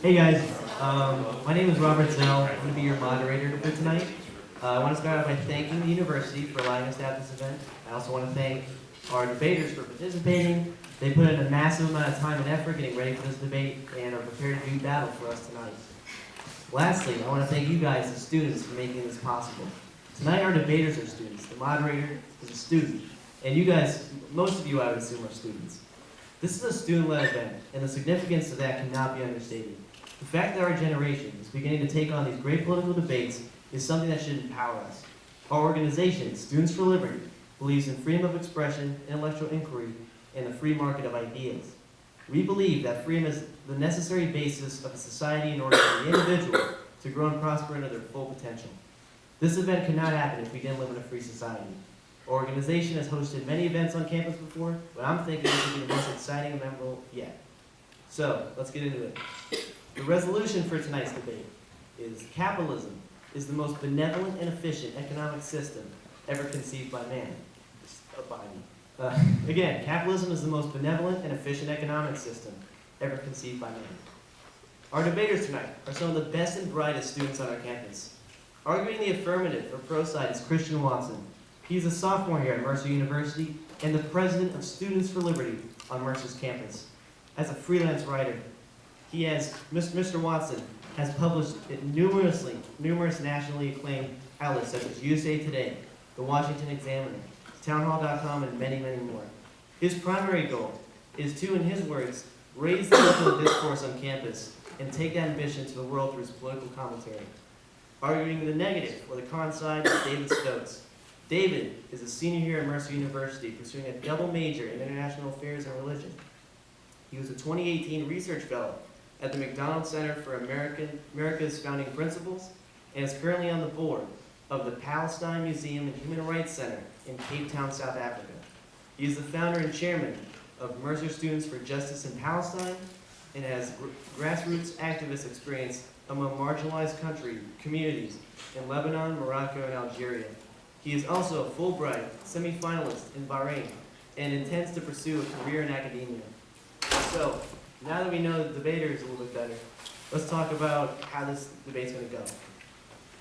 Hey guys, my name is Robert Zell. I'm going to be your moderator for tonight. I want to start out by thanking the university for allowing us to have this event. I also want to thank our debaters for participating. They put in a massive amount of time and effort getting ready for this debate and are prepared to do battle for us tonight. Lastly, I want to thank you guys, the students, for making this possible. Tonight our debaters are students, the moderator is a student, and you guys, most of you I would assume, are students. This is a student-led event, and the significance of that cannot be understated. The fact that our generation is beginning to take on these great political debates is something that should empower us. Our organization, Students for Liberty, believes in freedom of expression, intellectual inquiry, and the free market of ideas. We believe that freedom is the necessary basis of a society in order for the individual to grow and prosper into their full potential. This event could not happen if we didn't live in a free society. Our organization has hosted many events on campus before, but I'm thinking this will be the most exciting and memorable yet. So, let's get into it. The resolution for tonight's debate is capitalism is the most benevolent and efficient economic system ever conceived by man. Again, capitalism is the most benevolent and efficient economic system ever conceived by man. Our debaters tonight are some of the best and brightest students on our campus. Arguing the affirmative or pro side is Christian Watson. He's a sophomore here at Mercer University and the president of Students for Liberty on Mercer's campus. As a freelance writer, Mr. Watson has published at numerous nationally acclaimed outlets such as USA Today, The Washington Examiner, townhall.com, and many, many more. His primary goal is to, in his words, raise the level of discourse on campus and take that ambition to the world through his political commentary. Arguing the negative or the con side is David Stokes. David is a senior here at Mercer University pursuing a double major in international affairs and religion. He was a 2018 research fellow at the McDonald Center for America's Founding Principles and is currently on the board of the Palestine Museum and Human Rights Center in Cape Town, South Africa. He is the founder and chairman of Mercer Students for Justice in Palestine and has grassroots activist experience among marginalized communities in Lebanon, Morocco, and Algeria. He is also a Fulbright semi-finalist in Bahrain and intends to pursue a career in academia. So, now that we know the debaters a little bit better, let's talk about how this debate's going to go.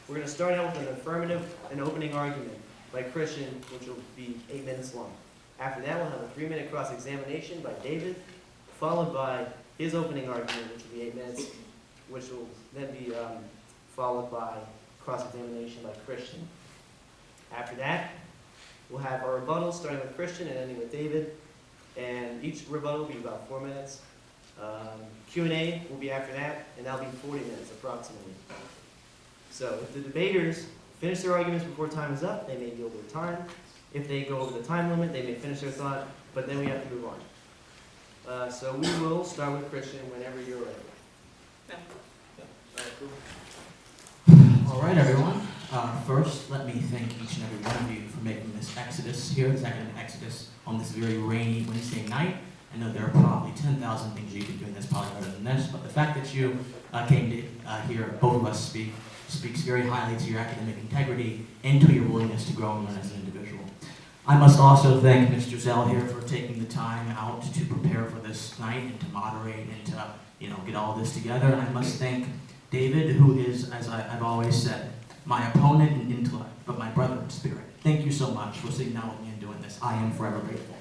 We're going to start out with an affirmative and opening argument by Christian, which will be 8 minutes long. After that, we'll have a 3-minute cross-examination by David, followed by his opening argument, which will be 8 minutes, which will then be followed by cross-examination by Christian. After that, we'll have our rebuttals starting with Christian and ending with David, and each rebuttal will be about 4 minutes. Q&A will be after that, and that'll be 40 minutes approximately. So if the debaters finish their arguments before time is up, they may go over their time. If they go over the time limit, they may finish their thought, but then we have to move on. So we will start with Christian whenever you're ready. Yeah. All right, cool. All right, everyone. First, let me thank each and every one of you for making this exodus here, this academic exodus, on this very rainy Wednesday night. I know there are probably 10,000 things you could do in this, probably better than this, but the fact that you came to hear both of us speaks very highly to your academic integrity and to your willingness to grow and learn as an individual. I must also thank Mr. Zell here for taking the time out to prepare for this night and to moderate and to get all this together. And I must thank David, who is, as I've always said, my opponent in intellect, but my brother in spirit. Thank you so much for sitting down with me and doing this. I am forever grateful.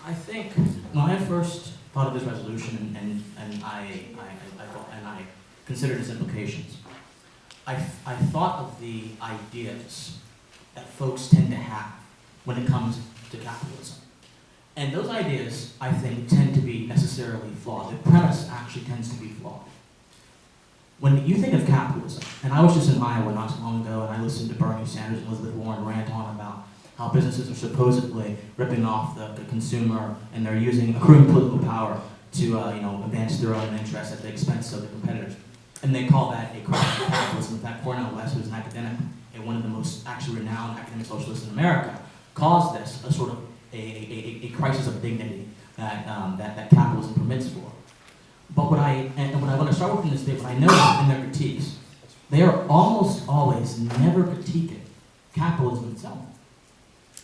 I think when I first thought of this resolution and I considered its implications, I thought of the ideas that folks tend to have when it comes to capitalism. And those ideas, I think, tend to be necessarily flawed. The premise actually tends to be flawed. When you think of capitalism, and I was just in Iowa not so long ago, and I listened to Bernie Sanders and Elizabeth Warren rant on about how businesses are supposedly ripping off the consumer, and they're using accruing political power to advance their own interests at the expense of the competitors. And they call that a crisis of capitalism. In fact, Cornel West, who's an academic and one of the most actually renowned academic socialists in America, calls this a sort of a crisis of dignity that capitalism permits for. But what I want to start with in this debate, what I noticed in their critiques, they are almost always never critiquing capitalism itself.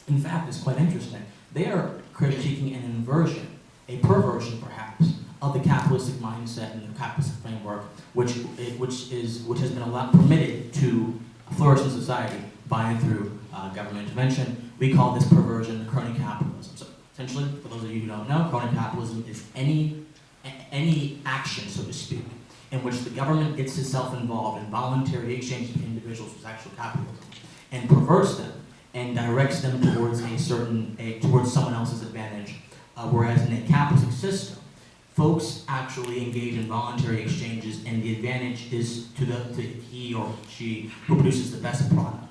In fact, it's quite interesting. They are critiquing an inversion, a perversion perhaps, of the capitalistic mindset and the capitalistic framework, which has been permitted to flourish in society by and through government intervention. We call this perversion crony capitalism. So essentially, for those of you who don't know, crony capitalism is any action, so to speak, in which the government gets itself involved in voluntary exchanges between individuals with actual capitalism, and perverts them and directs them towards towards someone else's advantage. Whereas in a capitalistic system, folks actually engage in voluntary exchanges, and the advantage is to he or she who produces the best product.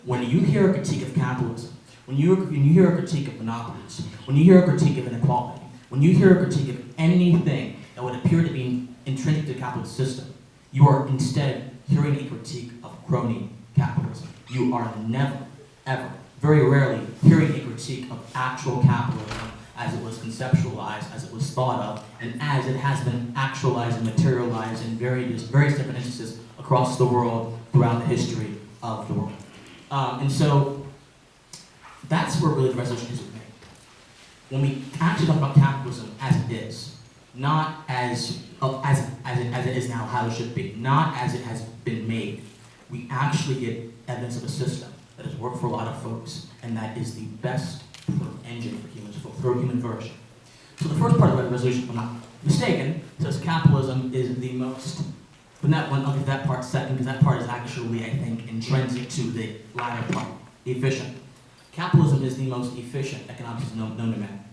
When you hear a critique of capitalism, when you hear a critique of monopolies, when you hear a critique of inequality, when you hear a critique of anything that would appear to be intrinsic to the capitalist system, you are instead hearing a critique of crony capitalism. You are never, ever, very rarely hearing a critique of actual capitalism as it was conceptualized, as it was thought of, and as it has been actualized and materialized in various different instances across the world throughout the history of the world. And so that's where really the resolution is made. When we actually talk about capitalism as it is, not as it is now, how it should be, not as it has been made, we actually get evidence of a system that has worked for a lot of folks, and that is the best engine for humans, for human flourishing. So the first part of the resolution, if I'm not mistaken, says capitalism is the most, but that one, I'll give that part second, because that part is actually, I think, intrinsic to the latter part, efficient. Capitalism is the most efficient economic system known to man.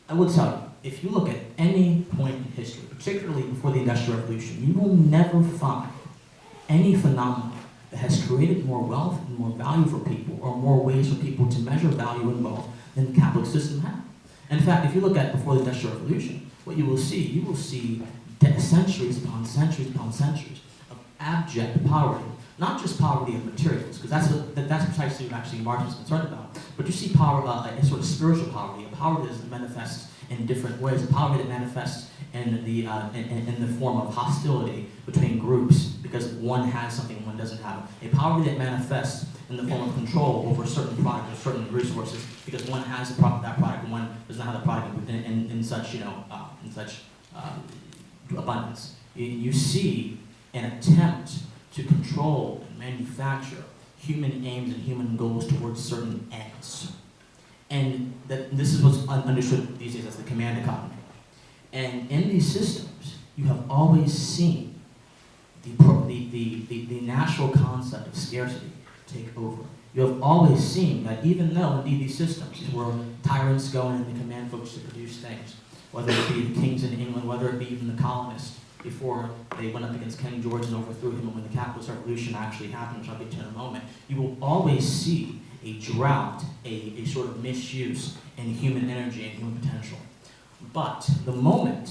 I will tell you, if you look at any point in history, particularly before the Industrial Revolution, you will never find any phenomenon that has created more wealth and more value for people, or more ways for people to measure value and wealth than the capitalist system has. In fact, if you look at before the Industrial Revolution, what you will see centuries upon centuries upon centuries of abject poverty. Not just poverty of materials, because that's precisely what actually Marx was concerned about, but you see a sort of spiritual poverty, a poverty that manifests in different ways, a poverty that manifests in the form of hostility between groups because one has something one doesn't have, a poverty that manifests in the form of control over certain products or certain resources because one has that product and one does not have the product in such abundance. You see an attempt to control and manufacture human aims and human goals towards certain ends. And this is what's understood these days as the command economy. And in these systems, you have always seen the natural concept of scarcity take over. You have always seen that even though indeed these systems where tyrants go in and they command folks to produce things, whether it be the kings in England, whether it be even the colonists, before they went up against King George and overthrew him, and when the capitalist revolution actually happened, which I'll get to in a moment, you will always see a drought, a sort of misuse in human energy and human potential. But the moment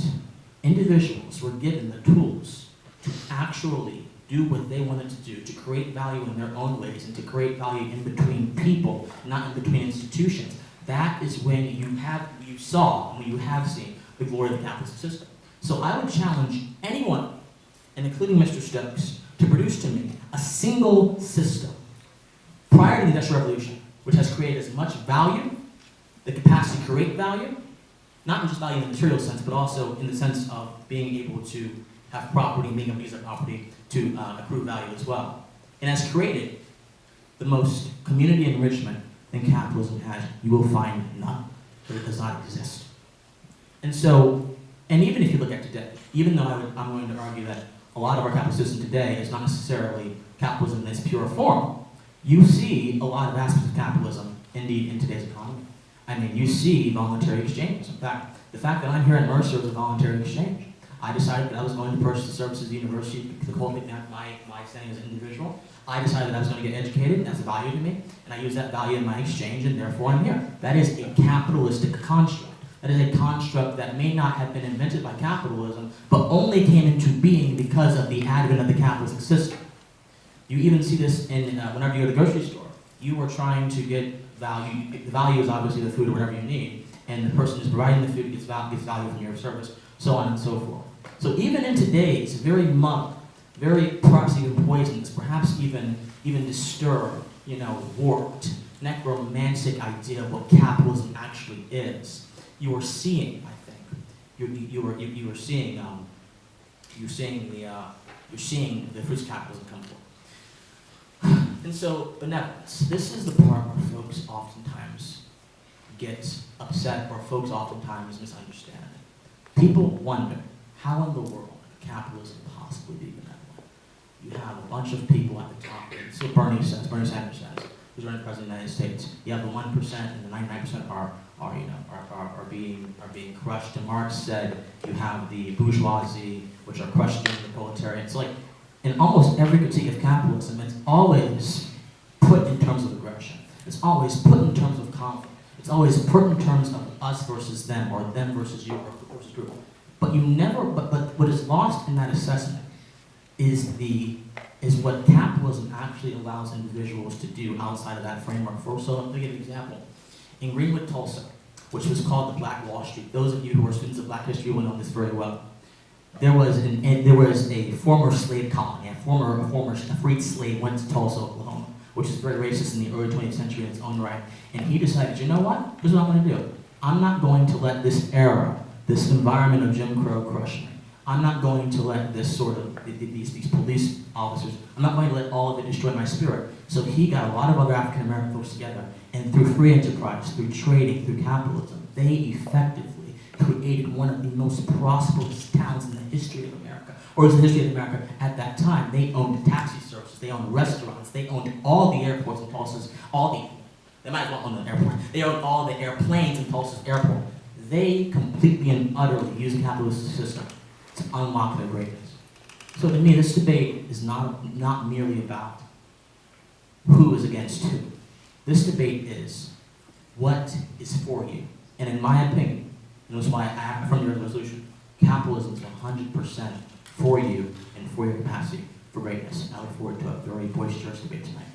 individuals were given the tools to actually do what they wanted to do, to create value in their own ways, and to create value in between people, not in between institutions, that is when you have seen the glory of the capitalist system. So I would challenge anyone, and including Mr. Stokes, to produce to me a single system prior to the Industrial Revolution which has created as much value, the capacity to create value, not just value in the material sense, but also in the sense of being able to have property and being able to use that property to accrue value as well. And has created the most community enrichment than capitalism has. You will find none, but it does not exist. And so, and even if you look at today, even though I'm going to argue that a lot of our capitalist system today is not necessarily capitalism in its pure form, you see a lot of aspects of capitalism, indeed, in today's economy. I mean, you see voluntary exchanges. In fact, the fact that I'm here at Mercer is a voluntary exchange. I decided that I was going to purchase the services of the university to cultivate my standing as an individual. I decided that I was going to get educated, and that's a value to me, and I use that value in my exchange, and therefore I'm here. That is a capitalistic construct. That is a construct that may not have been invented by capitalism, but only came into being because of the advent of the capitalistic system. You even see this in whenever you go to the grocery store. You are trying to get value. The value is obviously the food or whatever you need, and the person who's providing the food gets value from your service, so on and so forth. So even in today's very muddled, very perhaps even poisonous, perhaps even disturbed, warped, necromantic idea of what capitalism actually is, you are seeing, I think, you're seeing the fruits of capitalism come forth. And so benevolence. This is the part where folks oftentimes get upset, or folks oftentimes misunderstand. People wonder, how in the world could capitalism possibly be benevolent? You have a bunch of people at the top. So Bernie Sanders says, who's running president of the United States. You have the 1% and the 99% are being crushed. And Marx said you have the bourgeoisie, which are crushing the proletariat. It's like in almost every critique of capitalism, it's always put in terms of aggression. It's always put in terms of conflict. It's always put in terms of us versus them, or them versus you, or versus group. But you never. But what is lost in that assessment is what capitalism actually allows individuals to do outside of that framework. So let me give you an example. In Greenwood, Tulsa, which was called the Black Wall Street. Those of you who are students of Black history will know this very well. There was a former slave colony, a freed slave went to Tulsa, Oklahoma, which is very racist in the early 20th century in its own right. And he decided, you know what? This is what I'm going to do. I'm not going to let this era, this environment of Jim Crow crush me. I'm not going to let this sort of, these police officers, I'm not going to let all of it destroy my spirit. So he got a lot of other African American folks together, and through free enterprise, through trading, through capitalism, they effectively created one of the most prosperous towns in the history of America, or in the history of America at that time. They owned taxi services, they owned restaurants, they owned all the airports in Tulsa's, they might as well own the airport. They owned all the airplanes in Tulsa's airport. They completely and utterly used the capitalist system to unlock their greatness. So to me, this debate is not merely about who is against who. This debate is what is for you. And in my opinion, and that's why I affirm your resolution, capitalism is 100% for you and for your capacity for greatness. And I look forward to a very boisterous debate tonight.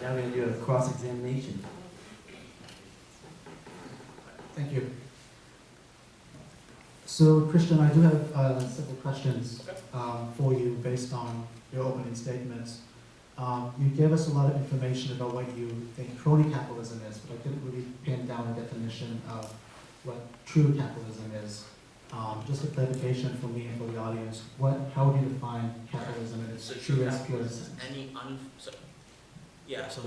Now we're going to do a cross-examination. Thank you. So, Christian, I do have several questions for you based on your opening statements. You gave us a lot of information about what you think crony capitalism is, but I didn't really pin down a definition of what true capitalism is. Just a clarification for me and for the audience. How do you define capitalism in its truest, purest sense?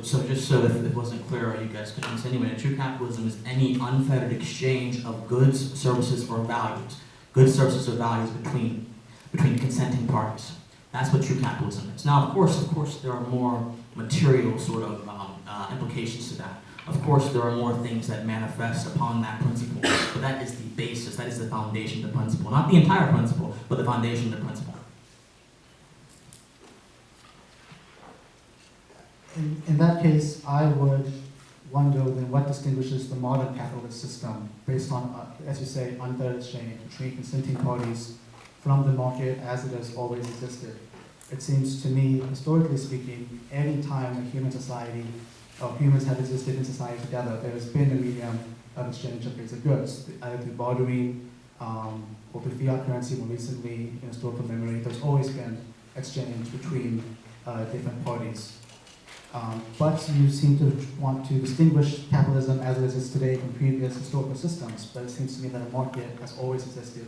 So just so if it wasn't clear, you guys could insinuate, true capitalism is any unfettered exchange of goods, services, or values. Goods, services, or values between consenting parties. That's what true capitalism is. Now, of course, there are more material sort of implications to that. Of course, there are more things that manifest upon that principle, but that is the basis, that is the foundation of the principle. Not the entire principle, but the foundation of the principle. In that case, I would wonder then what distinguishes the modern capitalist system based on, as you say, unfair exchange between consenting parties from the market as it has always existed. It seems to me, historically speaking, any time a human society or humans have existed in society together, there has been a medium of exchange of goods and goods, either through bartering or through fiat currency. More recently, in historical memory, there's always been exchange between different parties. But you seem to want to distinguish capitalism as it exists today from previous historical systems. But it seems to me that a market has always existed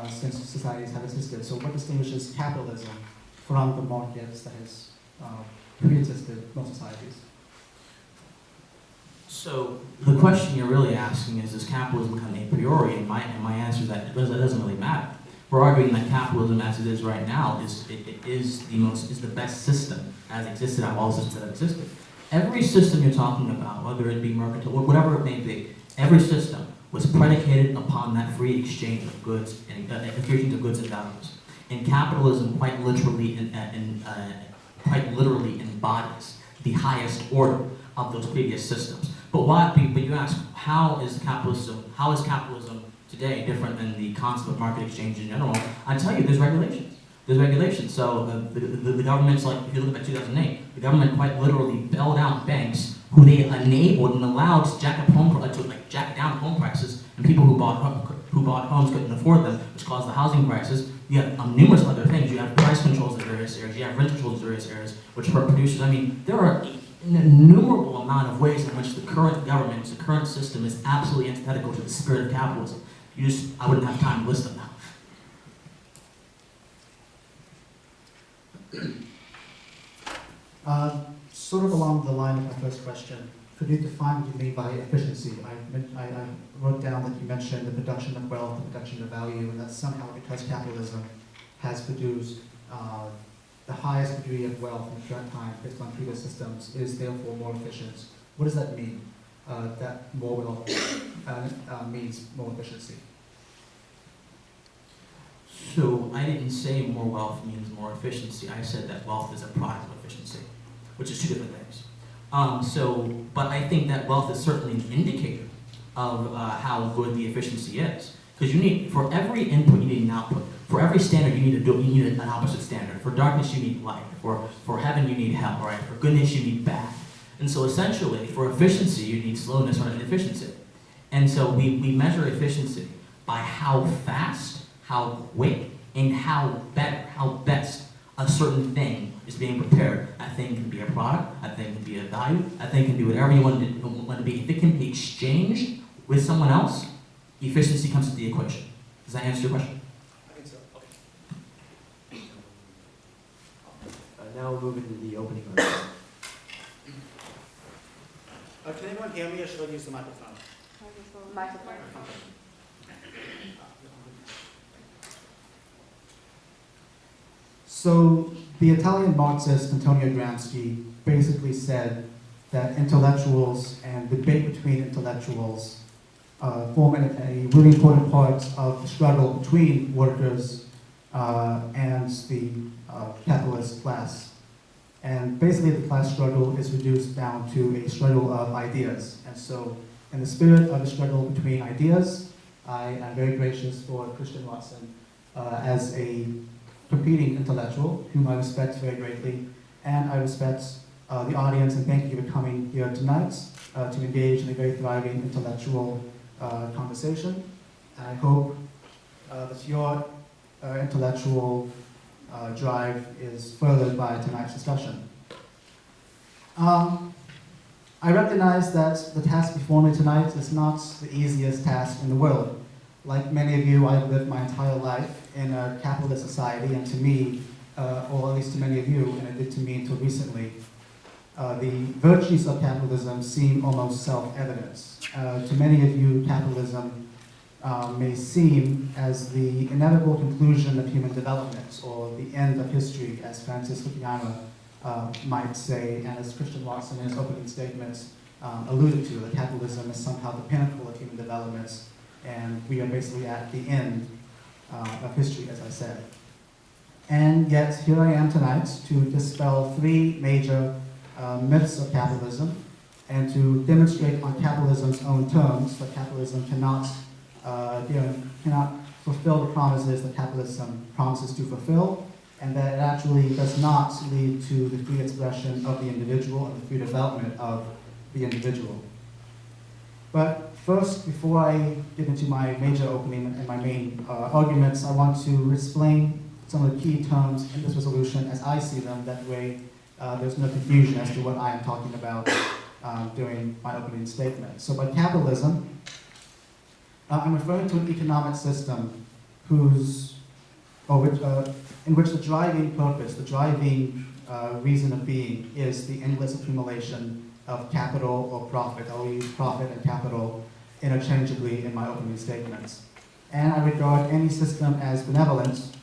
since societies have existed. So what distinguishes capitalism from the markets that has pre-existed most societies? So the question you're really asking is, does capitalism come a priori? And my answer is that it doesn't really matter. We're arguing that capitalism, as it is right now, is the best system as existed out of all systems that have existed. Every system you're talking about, whether it be mercantile, whatever it may be, every system was predicated upon that free exchange of goods and values. And capitalism quite literally embodies the highest order of those previous systems. But you ask, how is capitalism today different than the concept of market exchange in general? I tell you, there's regulations. So the government's like, if you look at 2008, the government quite literally bailed out banks who they enabled and allowed to jack down home prices, and people who bought homes couldn't afford them, which caused the housing crisis. You have numerous other things. You have price controls in various areas. You have rent controls in various areas, which hurt producers. I mean, there are an innumerable amount of ways in which the current government, the current system is absolutely antithetical to the spirit of capitalism. I wouldn't have time to list them now. Sort of along the line of my first question, could you define what you mean by efficiency? I wrote down that you mentioned the production of wealth, the production of value, and that somehow because capitalism has produced the highest degree of wealth in current time based on previous systems is therefore more efficient. What does that mean? That more wealth means more efficiency? So I didn't say more wealth means more efficiency. I said that wealth is a product of efficiency, which is two different things. But I think that wealth is certainly an indicator of how good the efficiency is. Because you need, for every input, you need an output. For every standard, you need an opposite standard. For darkness, you need light. For heaven, you need hell, right? For goodness, you need bad. And so essentially, for efficiency, you need slowness or inefficiency. And so we measure efficiency by how fast, how quick, and how best a certain thing is being prepared. That thing can be a product, that thing can be a value, that thing can be whatever you want it to be. If it can be exchanged with someone else, efficiency comes into the equation. Does that answer your question? I think so. Okay. Now we'll move into the opening argument. Can anyone hear me or should I use the microphone? Microphone. So the Italian Marxist Antonio Gramsci basically said that intellectuals and debate between intellectuals form a really important part of the struggle between workers and the capitalist class. And basically the class struggle is reduced down to a struggle of ideas. And so in the spirit of the struggle between ideas, I am very gracious for Christian Watson as a competing intellectual, whom I respect very greatly, and I respect the audience, and thank you for coming here tonight to engage in a very thriving intellectual conversation. And I hope that your intellectual drive is furthered by tonight's discussion. I recognize that the task before me tonight is not the easiest task in the world. Like many of you, I've lived my entire life in a capitalist society, and to me, or at least to many of you, and it did to me until recently, the virtues of capitalism seem almost self-evident. To many of you, capitalism may seem as the inevitable conclusion of human development, or the end of history, as Francis Fukuyama might say, and as Christian Watson in his opening statements alluded to, that capitalism is somehow the pinnacle of human development, and we are basically at the end of history, as I said. And yet, here I am tonight to dispel three major myths of capitalism, and to demonstrate on capitalism's own terms that capitalism cannot fulfill the promises that capitalism promises to fulfill, and that it actually does not lead to the free expression of the individual and the free development of the individual. But first, before I get into my major opening and my main arguments, I want to explain some of the key terms in this resolution as I see them. That way, there's no confusion as to what I am talking about during my opening statement. So by capitalism, I'm referring to an economic system in which the driving purpose, the driving reason of being is the endless accumulation of capital or profit. I will use profit and capital interchangeably in my opening statements. And I regard any system as benevolent,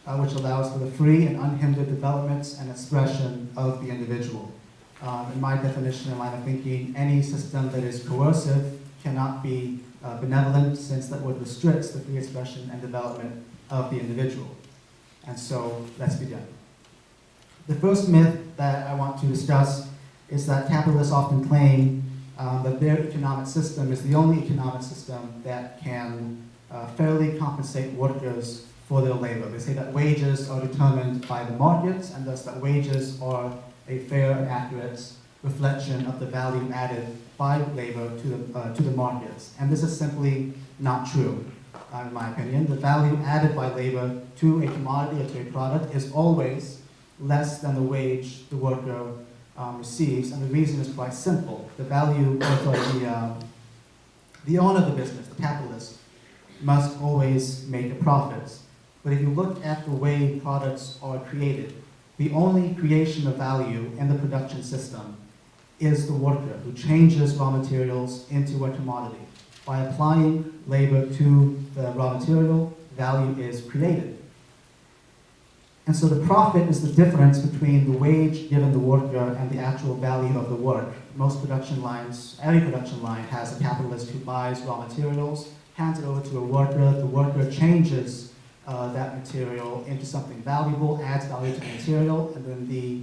which allows for the free and unhindered development and expression of the individual. In my definition and line of thinking, any system that is coercive cannot be benevolent, since that would restrict the free expression and development of the individual. And so, let's begin. The first myth that I want to discuss is that capitalists often claim that their economic system is the only economic system that can fairly compensate workers for their labor. They say that wages are determined by the markets, and thus that wages are a fair and accurate reflection of the value added by labor to the markets. And this is simply not true, in my opinion. The value added by labor to a commodity or to a product is always less than the wage the worker receives, and the reason is quite simple. The value of the owner of the business, the capitalist, must always make a profit. But if you look at the way products are created, the only creation of value in the production system is the worker who changes raw materials into a commodity. By applying labor to the raw material, value is created. And so the profit is the difference between the wage given the worker and the actual value of the work. Most production lines, every production line has a capitalist who buys raw materials, hands it over to a worker, the worker changes that material into something valuable, adds value to the material, and then the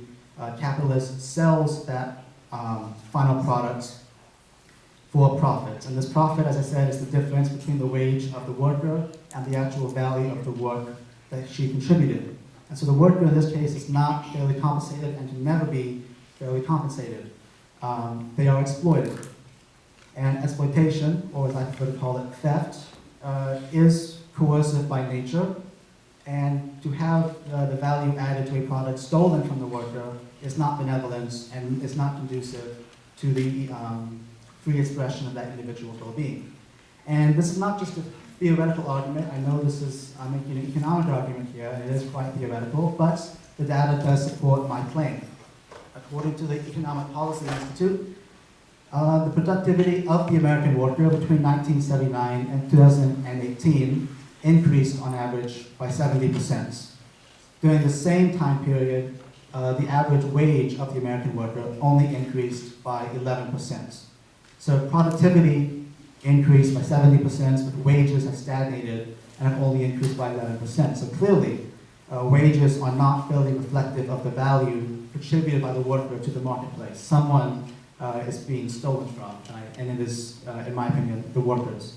capitalist sells that final product for profit. And this profit, as I said, is the difference between the wage of the worker and the actual value of the work that she contributed. And so the worker in this case is not fairly compensated and can never be fairly compensated. They are exploited. And exploitation, or as I prefer to call it, theft, is coercive by nature, and to have the value added to a product stolen from the worker is not benevolence and is not conducive to the free expression of that individual's well-being. And this is not just a theoretical argument. I know this is, I'm making an economic argument here, and it is quite theoretical, but the data does support my claim. According to the Economic Policy Institute, the productivity of the American worker between 1979 and 2018 increased on average by 70%. During the same time period, the average wage of the American worker only increased by 11%. So productivity increased by 70%, but wages have stagnated and have only increased by 11%. So clearly, wages are not fairly reflective of the value contributed by the worker to the marketplace. Someone is being stolen from, and it is, in my opinion, the workers.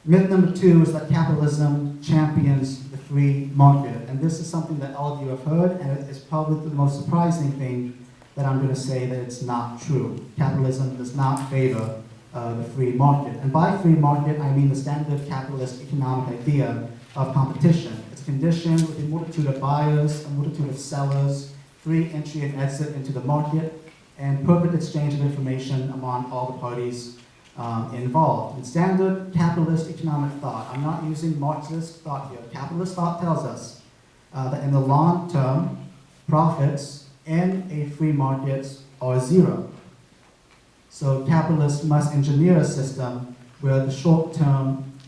Myth number 2 is that capitalism champions the free market, and this is something that all of you have heard, and it is probably the most surprising thing that I'm going to say that it's not true. Capitalism does not favor the free market, and by free market I mean the standard capitalist economic idea of competition. It's a condition with a multitude of buyers, a multitude of sellers, free entry and exit into the market, and perfect exchange of information among all the parties involved. In standard capitalist economic thought, I'm not using Marxist thought here. Capitalist thought tells us that in the long term, profits in a free market are zero. So capitalists must engineer a system where the short term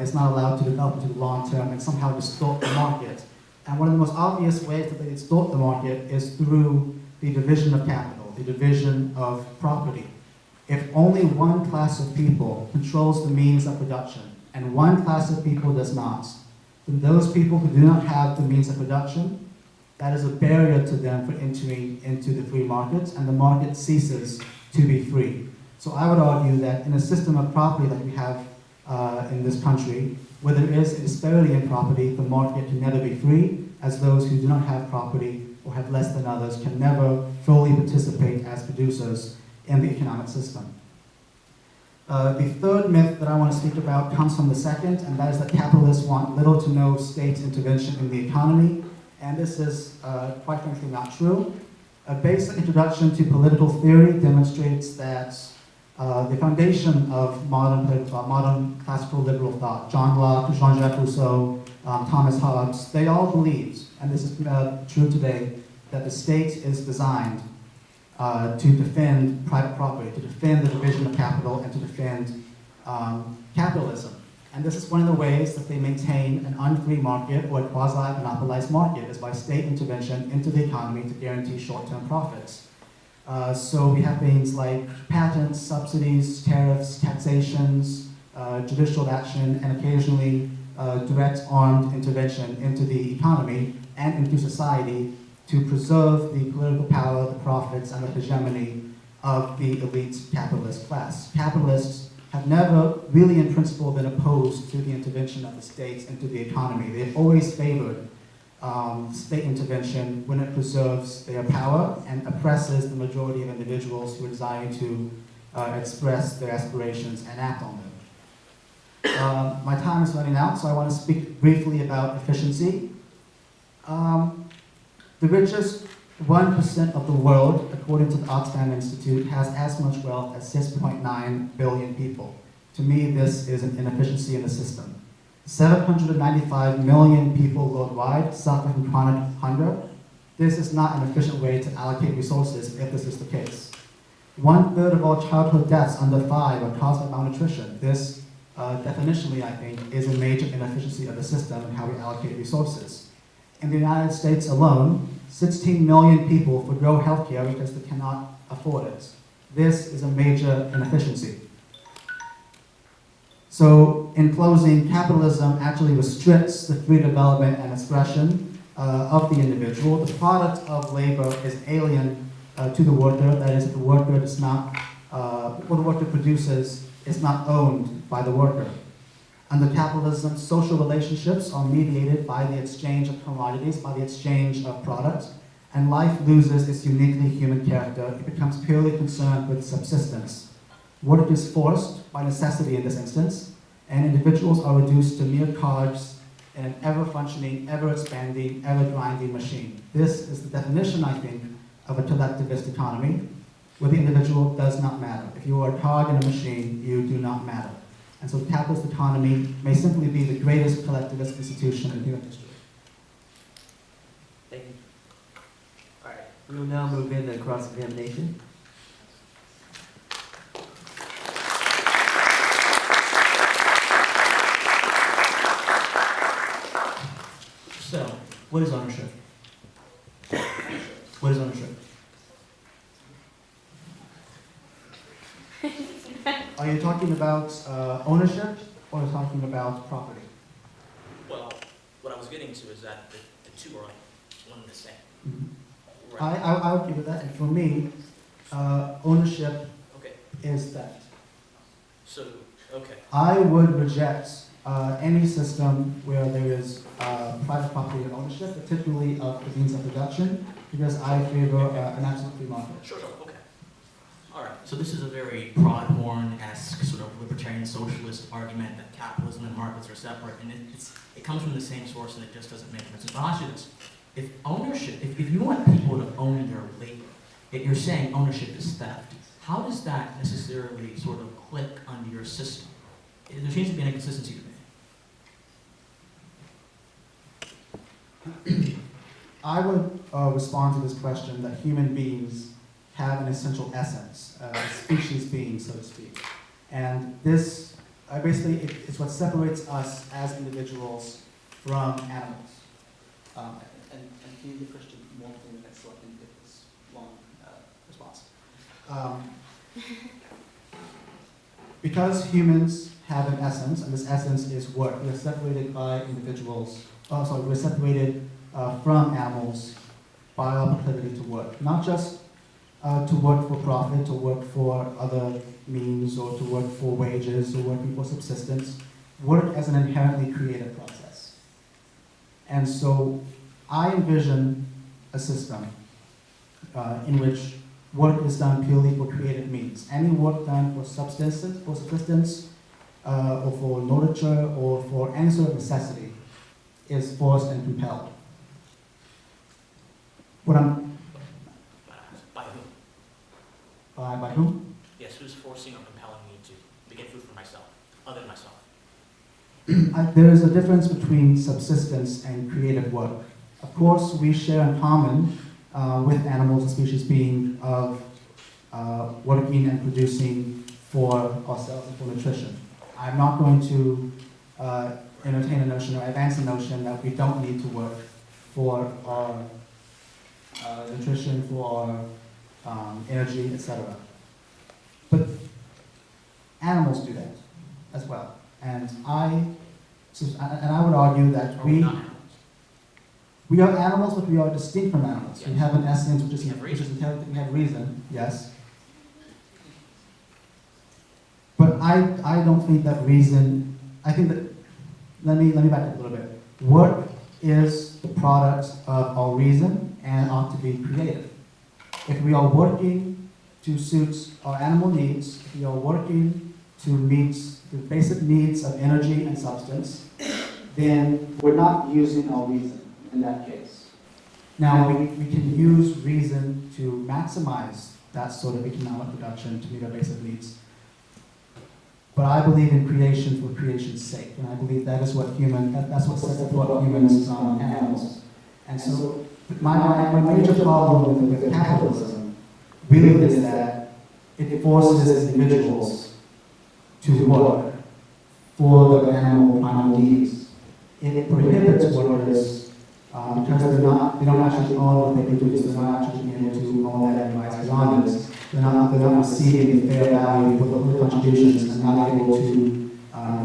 is not allowed to develop into the long term and somehow distort the market. And one of the most obvious ways that they distort the market is through the division of capital, the division of property. If only one class of people controls the means of production, and one class of people does not, then those people who do not have the means of production, that is a barrier to them for entering into the free market, and the market ceases to be free. So I would argue that in a system of property that we have in this country, where there is a disparity in property, the market can never be free, as those who do not have property or have less than others can never fully participate as producers in the economic system. The third myth that I want to speak about comes from the second, and that is that capitalists want little to no state intervention in the economy, and this is quite frankly not true. A basic introduction to political theory demonstrates that the foundation of modern classical liberal thought, John Locke, Jean-Jacques Rousseau, Thomas Hobbes, they all believed, and this is true today, that the state is designed to defend private property, to defend the division of capital, and to defend capitalism. And this is one of the ways that they maintain an unfree market or a quasi-monopolized market, is by state intervention into the economy to guarantee short-term profits. So we have things like patents, subsidies, tariffs, taxations, judicial action, and occasionally direct armed intervention into the economy and into society to preserve the political power, the profits, and the hegemony of the elite capitalist class. Capitalists have never really in principle been opposed to the intervention of the states into the economy. They've always favored state intervention when it preserves their power and oppresses the majority of individuals who are desiring to express their aspirations and act on them. My time is running out, so I want to speak briefly about efficiency. The richest 1% of the world, according to the Oxfam Institute, has as much wealth as 6.9 billion people. To me, this is an inefficiency in the system. 795 million people worldwide suffer from chronic hunger. This is not an efficient way to allocate resources if this is the case. 1/3 of all childhood deaths under 5 are caused by malnutrition. This, definitionally, I think, is a major inefficiency of the system and how we allocate resources. In the United States alone, 16 million people forgo healthcare because they cannot afford it. This is a major inefficiency. So, in closing, capitalism actually restricts the free development and expression of the individual. The product of labor is alien to the worker. That is, the worker does not, what the worker produces is not owned by the worker. Under capitalism, social relationships are mediated by the exchange of commodities, by the exchange of products, and life loses its uniquely human character. It becomes purely concerned with subsistence. Work is forced by necessity in this instance, and individuals are reduced to mere cogs in an ever-functioning, ever-expanding, ever-grinding machine. This is the definition, I think, of a collectivist economy, where the individual does not matter. If you are a cog in a machine, you do not matter. And so the capitalist economy may simply be the greatest collectivist institution in human history. Thank you. All right, we will now move into cross-examination. So, what is ownership? What is ownership? Are you talking about ownership, or are you talking about property? Well, what I was getting to is that the two are one and the same. Mm-hmm. I would give it that, and for me, ownership Okay. is theft. So, okay. I would reject any system where there is private property and ownership, particularly of the means of production, because I favor an absolute free market. Sure, okay. All right. So this is a very Prodhorn-esque sort of libertarian socialist argument that capitalism and markets are separate, and it comes from the same source, and it just doesn't make sense. But I'll ask you this: if ownership, if you want people to own their labor, if you're saying ownership is theft, how does that necessarily sort of click under your system? There seems to be an inconsistency to me. I would respond to this question that human beings have an essential essence, species beings, so to speak. And this, basically, it's what separates us as individuals from animals. And can you give Christian more than the next so I can get this long response? Because humans have an essence, and this essence is work, we are separated by individuals, we're separated from animals by our proclivity to work. Not just to work for profit, to work for other means, or to work for wages, or working for subsistence. Work as an inherently creative process. And so I envision a system in which work is done purely for creative means. Any work done for subsistence, or for literature, or for any sort of necessity is forced and compelled. What I'm By whom? by whom? Yes, who's forcing or compelling me to get food for myself, other than myself? There is a difference between subsistence and creative work. Of course, we share in common with animals and species being of working and producing for ourselves and for nutrition. I'm not going to entertain a notion or advance a notion that we don't need to work for our nutrition, for our energy, etc. But animals do that as well. And I would argue that Are we not animals? we are animals, but we are distinct from animals. Yes. We have an essence which is We have intelligent. We have reason, yes. But I don't think that reason. I think that let me back up a little bit. Work is the product of our reason and ought to be creative. If we are working to suit our animal needs, if we are working to meet the basic needs of energy and substance, then we're not using our reason in that case. Now, we can use reason to maximize that sort of economic production to meet our basic needs. But I believe in creation for creation's sake, and I believe that's what sets apart humans from animals. And so my major problem with capitalism really is that it forces individuals to work for the animal primal needs. It prohibits workers because they don't actually own what they produce. They're not actually being able to own that and rise beyond this. They're not receiving the fair value for their contributions and not able to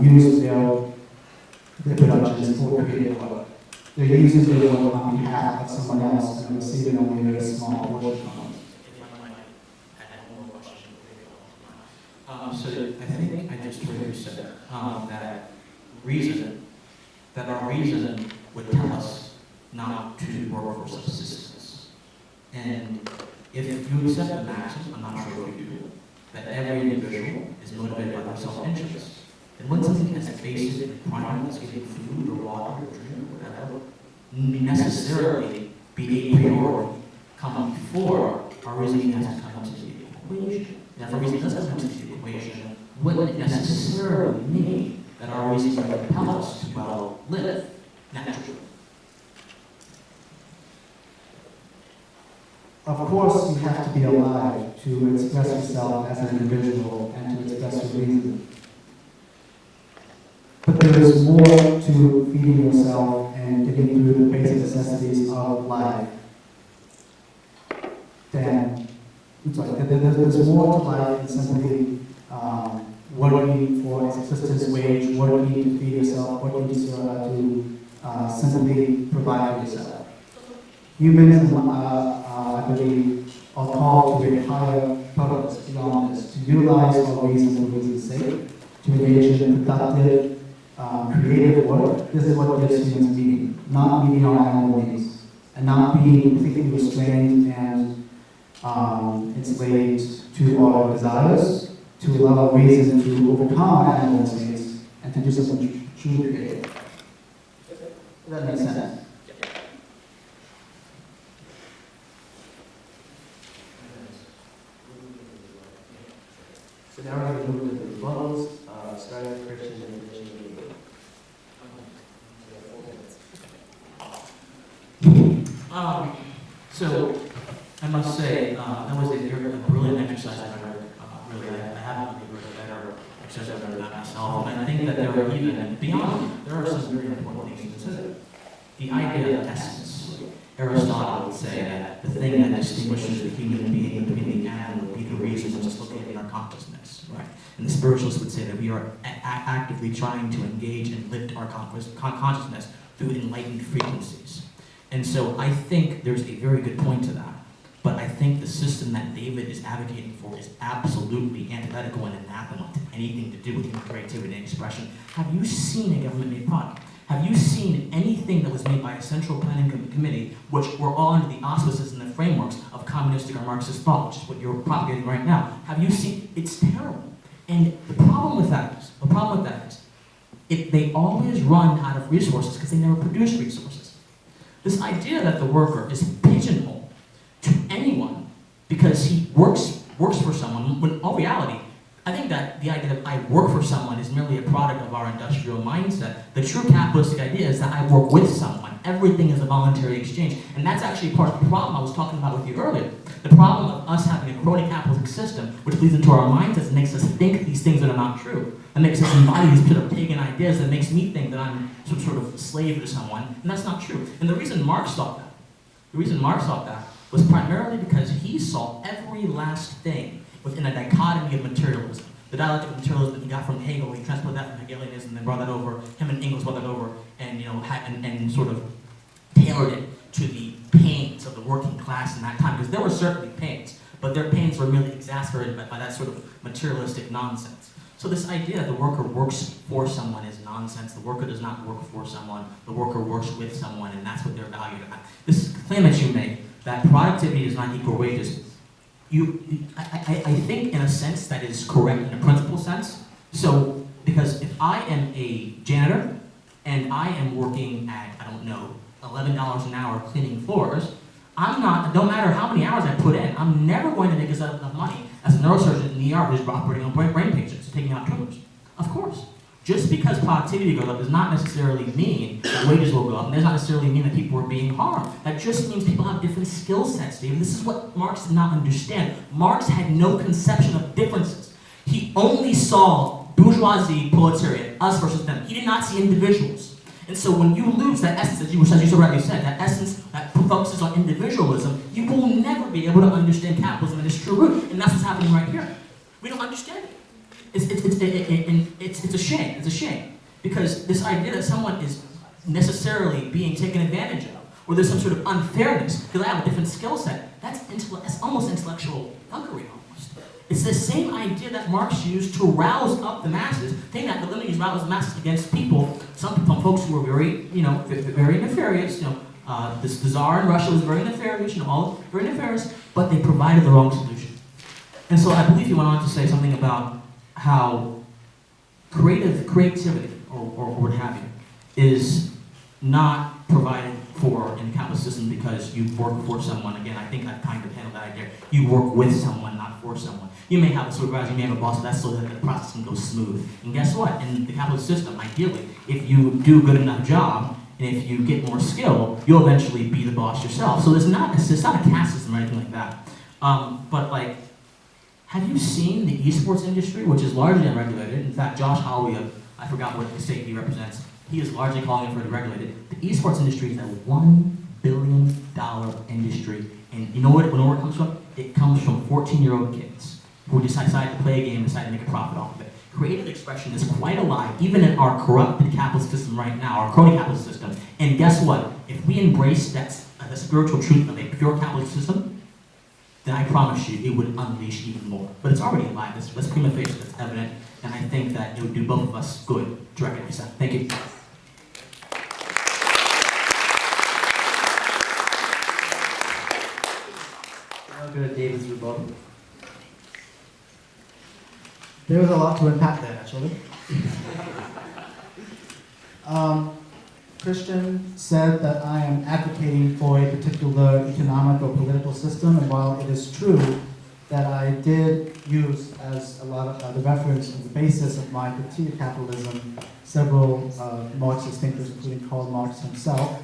use their productions for creative work. They're using their work on behalf of someone else and receiving only a very small portion from it. So I think I just heard you say that our reason would tell us not to work for subsistence. And if you accept the maxim, I'm not sure if you do, that every individual is motivated by their self-interest, then when something as basic and primal as getting food or water or drink or whatever necessarily be a priori come before our reasoning has to come into the equation. Now, if our reasoning does come into the equation, wouldn't it necessarily mean that our reasoning would compel us to, well, live naturally? Of course, you have to be alive to express yourself as an individual and to express your reason. But there is more to feeding yourself and getting through the basic necessities of life than, there's more to life than simply working for a subsistence wage, working to feed yourself, working to simply provide for yourself. Humans, I believe, are called to a higher purpose beyond this, to utilize our reason for reason's sake, to engage in productive, creative work. This is what gives humans meaning, not meeting our animal needs, and not being completely restrained and enslaved to our desires, to allow reason to overcome our animal needs, and to do something truly creative. Does that make sense? So now we're going to move to the rebuttals, starting with Christian and then Jimmy. So I must say that was a brilliant exercise. Really, I haven't really heard a better exercise than that myself. And I think that there are even beyond, there are some very important things to consider. The idea of essence. Aristotle would say that the thing that distinguishes the human being between the animal would be the reason which is located in our consciousness, right? And the spiritualists would say that we are actively trying to engage and lift our consciousness through enlightened frequencies. And so I think there's a very good point to that. But I think the system that David is advocating for is absolutely antithetical and anathema to anything to do with human creativity and expression. Have you seen a government-made product? Have you seen anything that was made by a central planning committee, which were all under the auspices and the frameworks of communistic or Marxist thought, which is what you're propagating right now? Have you seen? It's terrible. And the problem with that is, they always run out of resources because they never produce resources. This idea that the worker is pigeonholed to anyone because he works for someone, when in all reality, I think that the idea that I work for someone is merely a product of our industrial mindset. The true capitalistic idea is that I work with someone. Everything is a voluntary exchange. And that's actually part of the problem I was talking about with you earlier. The problem of us having a crony capitalistic system, which leads into our mindsets and makes us think these things that are not true. That makes us embody these sort of pagan ideas that makes me think that I'm some sort of slave to someone, and that's not true. And the reason Marx thought that, was primarily because he saw every last thing within a dichotomy of materialism. The dialectic of materialism that he got from Hegel, he transported that from Hegelianism and then brought that over, him and Engels brought that over, and and sort of tailored it to the pains of the working class in that time, because there were certainly pains, but their pains were merely exacerbated by that sort of materialistic nonsense. So this idea that the worker works for someone is nonsense. The worker does not work for someone. The worker works with someone, and that's what they're valued at. This claim that you make, that productivity does not equal wages, I think in a sense that is correct in a principle sense. So, because if I am a janitor and I am working at, I don't know, $11 an hour cleaning floors, no matter how many hours I put in, I'm never going to make enough money as a neurosurgeon in the ER who's operating on brain patients, taking out tumors. Of course. Just because productivity goes up does not necessarily mean that wages will go up, and does not necessarily mean that people are being harmed. That just means people have different skill sets, David. This is what Marx did not understand. Marx had no conception of differences. He only saw bourgeoisie, proletariat, us versus them. He did not see individuals. And so when you lose that essence, as you so rightly said, that essence that focuses on individualism, you will never be able to understand capitalism in its true root. And that's what's happening right here. We don't understand it. It's a shame. It's a shame. Because this idea that someone is necessarily being taken advantage of, or there's some sort of unfairness, because I have a different skill set, that's almost intellectual thuggery almost. It's the same idea that Marx used to rouse up the masses, thinking that the limit is rouse the masses against people, some folks who were very, very nefarious, the Tsar in Russia was very nefarious, all very nefarious, but they provided the wrong solution. And so I believe you went on to say something about how creativity, or what have you, is not provided for in the capitalist system because you work for someone. Again, I think I've kind of handled that idea. You work with someone, not for someone. You may have a supervisor, you may have a boss, but that's so that the process can go smooth. And guess what? In the capitalist system, ideally, if you do a good enough job, and if you get more skill, you'll eventually be the boss yourself. So it's not a caste system or anything like that. But have you seen the esports industry, which is largely unregulated? In fact, Josh Holloway, I forgot what state he represents, he is largely calling for it regulated. The esports industry is a $1 billion industry. And you know where it comes from? It comes from 14-year-old kids who decide to play a game and decide to make a profit off of it. Creative expression is quite alive, even in our corrupted capitalist system right now, our crony capitalist system. And guess what? If we embrace the spiritual truth of a pure capitalist system, then I promise you it would unleash even more. But it's already alive. That's prima facie, that's evident, and I think that it would do both of us good to recognize that. Thank you. I'll go to David's rebuttal. There was a lot to unpack there, actually. Christian said that I am advocating for a particular economic or political system, and while it is true that I did use as a lot of the reference as the basis of my critique of capitalism several Marxist thinkers, including Karl Marx himself,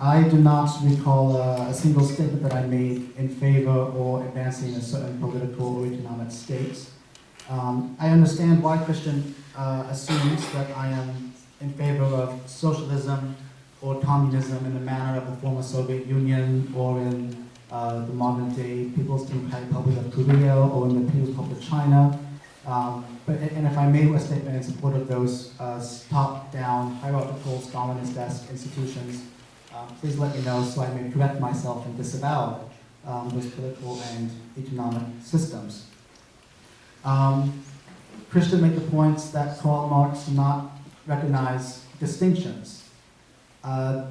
I do not recall a single statement that I made in favor or advancing a certain political or economic state. I understand why Christian assumes that I am in favor of socialism or communism in the manner of the former Soviet Union or in the modern-day People's Democratic Republic of Korea or in the People's Republic of China. And if I made a statement in support of those top-down, hierarchical, Stalinist-esque institutions, please let me know so I may correct myself and disavow those political and economic systems. Christian made the points that Karl Marx did not recognize distinctions. I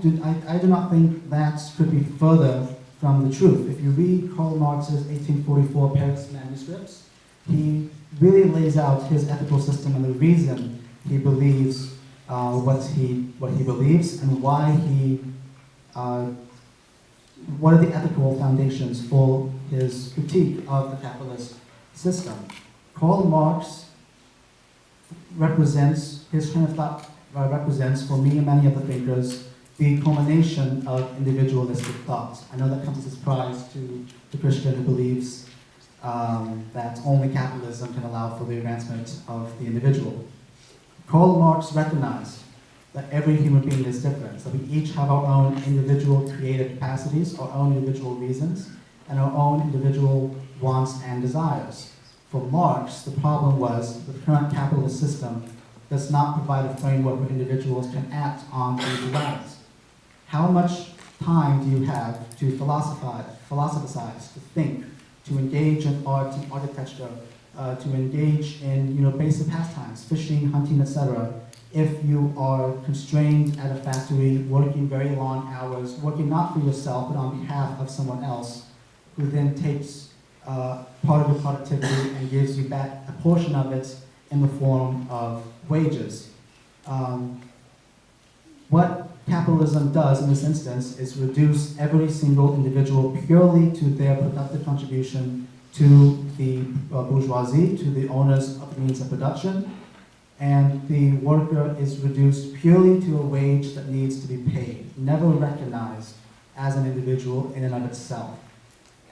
do not think that could be further from the truth. If you read Karl Marx's 1844 Paris manuscripts, he really lays out his ethical system and the reason he believes what he believes and why what are the ethical foundations for his critique of the capitalist system. Karl Marx represents, his train of thought represents, for me and many other thinkers, the culmination of individualistic thought. I know that comes as a surprise to the Christian who believes that only capitalism can allow for the advancement of the individual. Karl Marx recognized that every human being is different, that we each have our own individual creative capacities, our own individual reasons, and our own individual wants and desires. For Marx, the problem was the current capitalist system does not provide a framework where individuals can act on these desires. How much time do you have to philosophize, to think, to engage in art and architecture, to engage in basic pastimes, fishing, hunting, etc., if you are constrained at a factory, working very long hours, working not for yourself, but on behalf of someone else, who then takes part of your productivity and gives you back a portion of it in the form of wages. What capitalism does in this instance is reduce every single individual purely to their productive contribution to the bourgeoisie, to the owners of the means of production, and the worker is reduced purely to a wage that needs to be paid, never recognized as an individual in and of itself.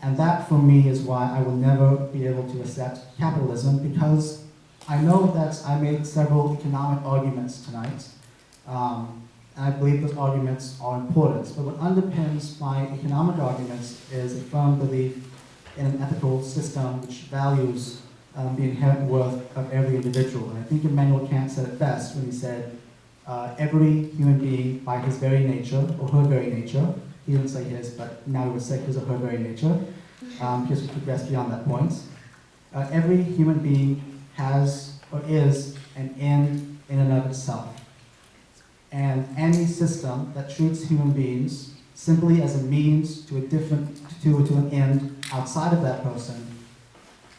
And that, for me, is why I will never be able to accept capitalism, because I know that I made several economic arguments tonight, and I believe those arguments are important. But what underpins my economic arguments is a firm belief in an ethical system which values the inherent worth of every individual. And I think Immanuel Kant said it best when he said, every human being, by his very nature, or her very nature, he didn't say his, but now we would say his or her very nature, because we progress beyond that point. Every human being has or is an end in and of itself. And any system that treats human beings simply as a means to an end outside of that person,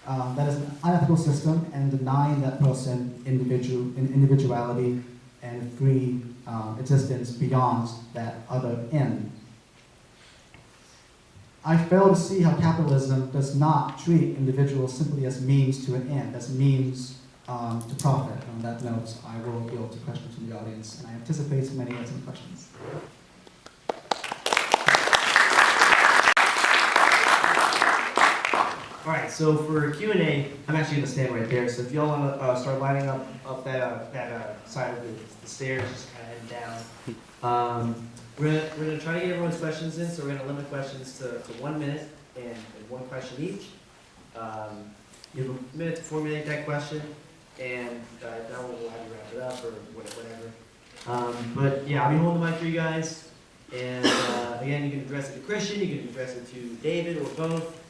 that is an unethical system, and denying that person individuality and free existence beyond that other end. I fail to see how capitalism does not treat individuals simply as means to an end, as means to profit. On that note, I will yield to questions from the audience, and I anticipate many answering questions. All right, so for Q&A, I'm actually going to stand right there. So if y'all want to start lining up that side of the stairs, just kind of heading down. We're gonna try to get everyone's questions in, so we're gonna limit questions to 1 minute and one question each. You have a minute to formulate that question, and now we'll have you wrap it up or whatever. But yeah, I'll be holding the mic for you guys. And again, you can address it to Christian, you can address it to David, or both.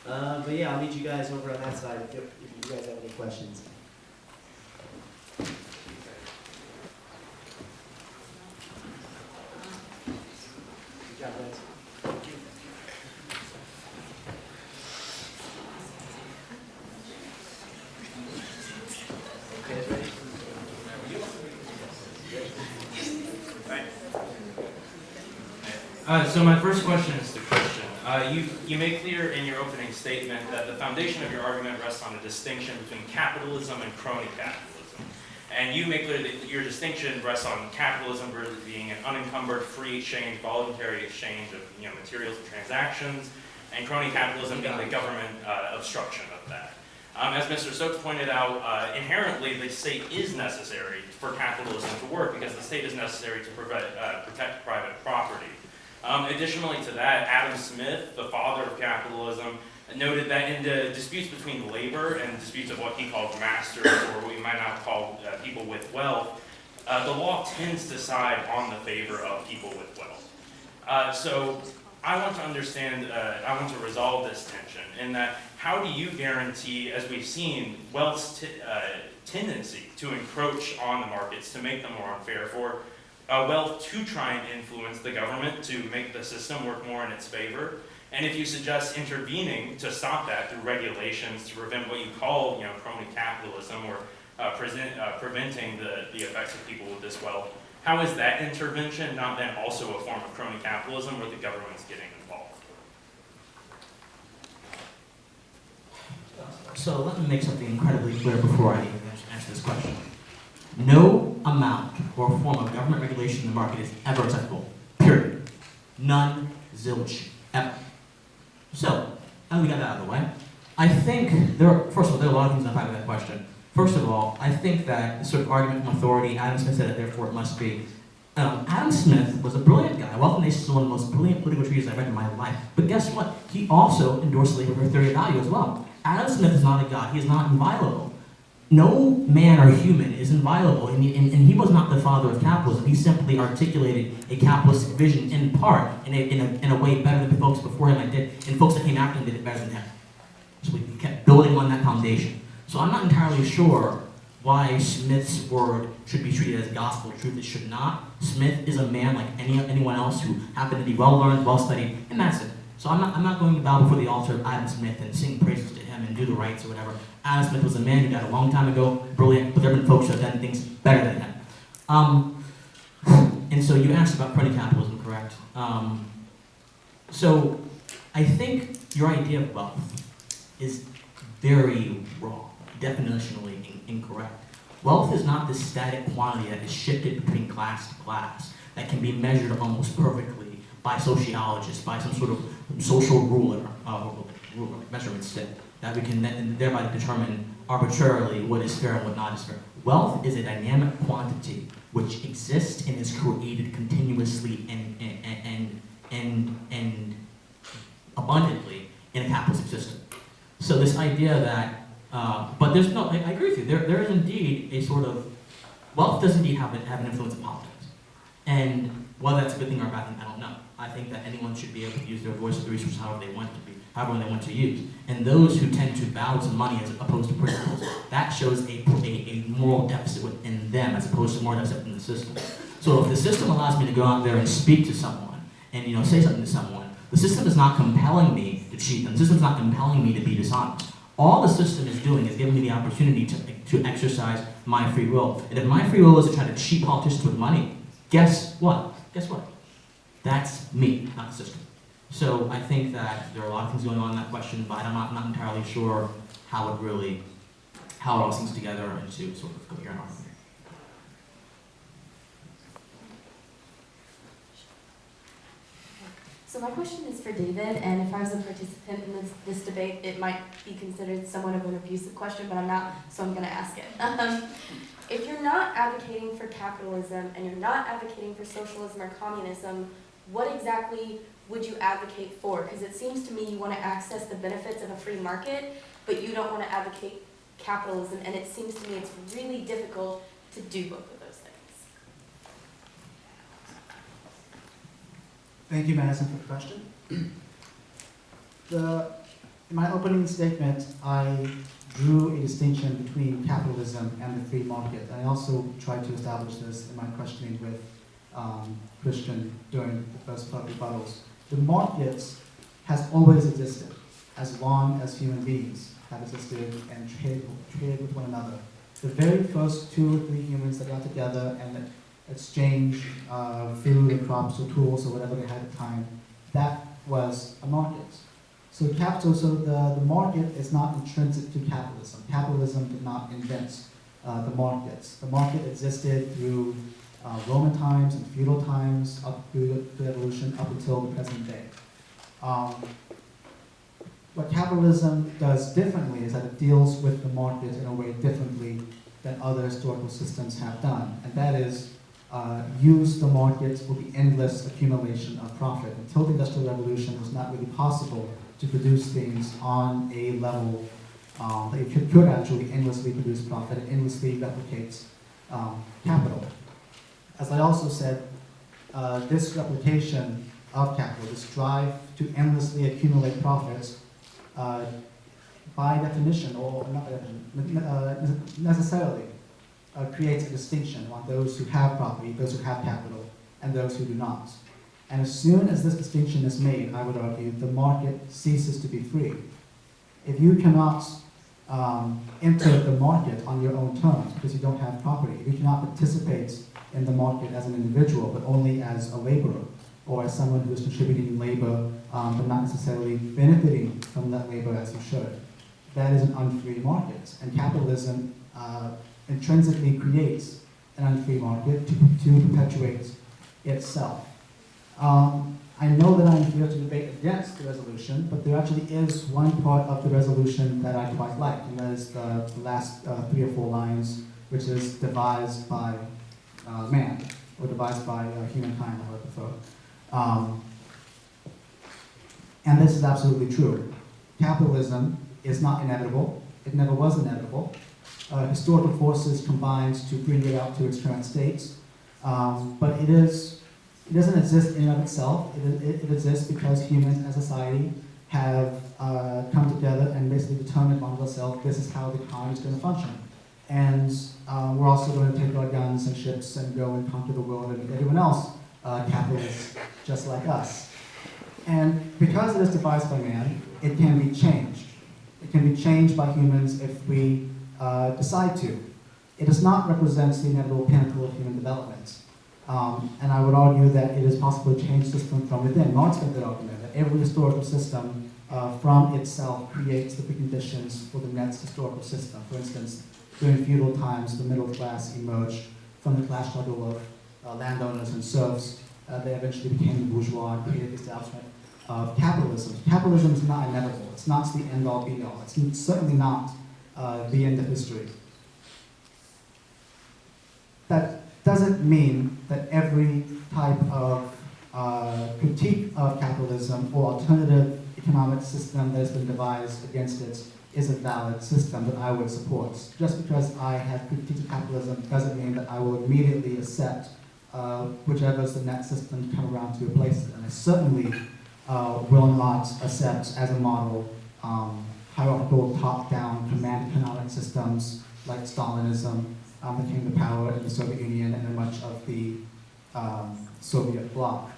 But yeah, I'll meet you guys over on that side if you guys have any questions. Good job, guys. Okay, ready? So my first question is to Christian. You make clear in your opening statement that the foundation of your argument rests on a distinction between capitalism and crony capitalism. And you make clear that your distinction rests on capitalism really being an unencumbered, free exchange, voluntary exchange of materials and transactions, and crony capitalism being the government obstruction of that. As Mr. Stokes pointed out, inherently the state is necessary for capitalism to work because the state is necessary to protect private property. Additionally to that, Adam Smith, the father of capitalism, noted that in the disputes between labor and disputes of what he called masters, or what we might now call people with wealth, the law tends to side on the favor of people with wealth. So I want to understand, I want to resolve this tension in that how do you guarantee, as we've seen, wealth's tendency to encroach on the markets, to make them more unfair, for wealth to try and influence the government to make the system work more in its favor? And if you suggest intervening to stop that through regulations to prevent what you call, crony capitalism, or preventing the effects of people with this wealth, how is that intervention not then also a form of crony capitalism where the government's getting involved? So let me make something incredibly clear before I even answer this question. No amount or form of government regulation in the market is ever acceptable. Period. None, zilch, ever. So, now we got that out of the way. I think first of all, there are a lot of things unpacked with that question. First of all, I think that the sort of argument from authority, Adam Smith said it, therefore it must be. Adam Smith was a brilliant guy. Wealth and Nations is one of the most brilliant political treatises I've read in my life. But guess what? He also endorsed labor theory of value as well. Adam Smith is not a god. He is not inviolable. No man or human is inviolable, and he was not the father of capitalism. He simply articulated a capitalistic vision in part, in a way better than the folks before him did, and folks that came after him did it better than him. So we kept building on that foundation. So I'm not entirely sure why Smith's word should be treated as gospel truth. It should not. Smith is a man like anyone else who happened to be well-learned, well-studied, and that's it. So I'm not going to bow before the altar of Adam Smith and sing praises to him and do the rights or whatever. Adam Smith was a man who died a long time ago, brilliant, but there have been folks who have done things better than him. And so you asked about crony capitalism, correct? So I think your idea of wealth is very wrong, definitionally incorrect. Wealth is not this static quantity that is shifted between class to class, that can be measured almost perfectly by sociologists, by some sort of social ruler measurement stick, that we can thereby determine arbitrarily what is fair and what not is fair. Wealth is a dynamic quantity which exists and is created continuously and abundantly in a capitalistic system. So this idea that, but there's no, I agree with you, there is indeed a sort of, wealth does indeed have an influence in politics. And whether that's a good thing or a bad thing, I don't know. I think that anyone should be able to use their voice or the resources however they want to be, however they want to use. And those who tend to bow to money as opposed to principles, that shows a moral deficit within them as opposed to moral deficit in the system. So if the system allows me to go out there and speak to someone and say something to someone, the system is not compelling me to cheat them. The system is not compelling me to be dishonest. All the system is doing is giving me the opportunity to exercise my free will. And if my free will is to try to cheat politicians with money, guess what? Guess what? That's me, not the system. So I think that there are a lot of things going on in that question, but I'm not entirely sure how it all sings together into sort of coherent argument. So my question is for David, and if I was a participant in this debate, it might be considered somewhat of an abusive question, but I'm not, so I'm going to ask it. If you're not advocating for capitalism and you're not advocating for socialism or communism, what exactly would you advocate for? Because it seems to me you want to access the benefits of a free market, but you don't want to advocate capitalism, and it seems to me it's really difficult to do both of those things. Thank you, Madison, for the question. In my opening statement, I drew a distinction between capitalism and the free market. I also tried to establish this in my questioning with Christian during the first part of Rebuttals. The market has always existed as long as human beings have existed and traded with one another. The very first 2 or 3 humans that got together and exchanged food and crops or tools or whatever they had at the time, that was a market. So the market is not intrinsic to capitalism. Capitalism did not invent the markets. The market existed through Roman times and feudal times up through the evolution up until the present day. What capitalism does differently is that it deals with the market in a way differently than other historical systems have done, and that is use the market for the endless accumulation of profit. Until the Industrial Revolution, it was not really possible to produce things on a level that you could actually endlessly produce profit and endlessly replicate capital. As I also said, this replication of capital, this drive to endlessly accumulate profits, by definition, or not by definition, necessarily, creates a distinction among those who have property, those who have capital, and those who do not. And as soon as this distinction is made, I would argue, the market ceases to be free. If you cannot enter the market on your own terms because you don't have property, if you cannot participate in the market as an individual, but only as a laborer, or as someone who is contributing labor, but not necessarily benefiting from that labor as you should, that is an unfree market. And capitalism intrinsically creates an unfree market to perpetuate itself. I know that I'm here to debate against the resolution, but there actually is one part of the resolution that I quite like, and that is the last 3 or 4 lines, which is devised by man, or devised by humankind, I would prefer. And this is absolutely true. Capitalism is not inevitable. It never was inevitable. Historical forces combined to bring it out to its current state, but it doesn't exist in and of itself. It exists because humans as a society have come together and basically determined among themselves this is how the economy is going to function. And we're also going to take our guns and ships and go and conquer the world and make everyone else capitalists just like us. And because it is devised by man, it can be changed. It can be changed by humans if we decide to. It does not represent the inevitable pinnacle of human development. And I would argue that it is possible to change the system from within. Marx made that argument, that every historical system from itself creates the preconditions for the next historical system. For instance, during feudal times, the middle class emerged from the class struggle of landowners and serfs. They eventually became the bourgeois and created the establishment of capitalism. Capitalism is not inevitable. It's not the end-all, be-all. It's certainly not the end of history. That doesn't mean that every type of critique of capitalism or alternative economic system that has been devised against it is a valid system that I would support. Just because I have critiqued capitalism doesn't mean that I will immediately accept whichever is the next system to come around to replace it. And I certainly will not accept as a model hierarchical top-down command economic systems like Stalinism that came to power in the Soviet Union and in much of the Soviet bloc.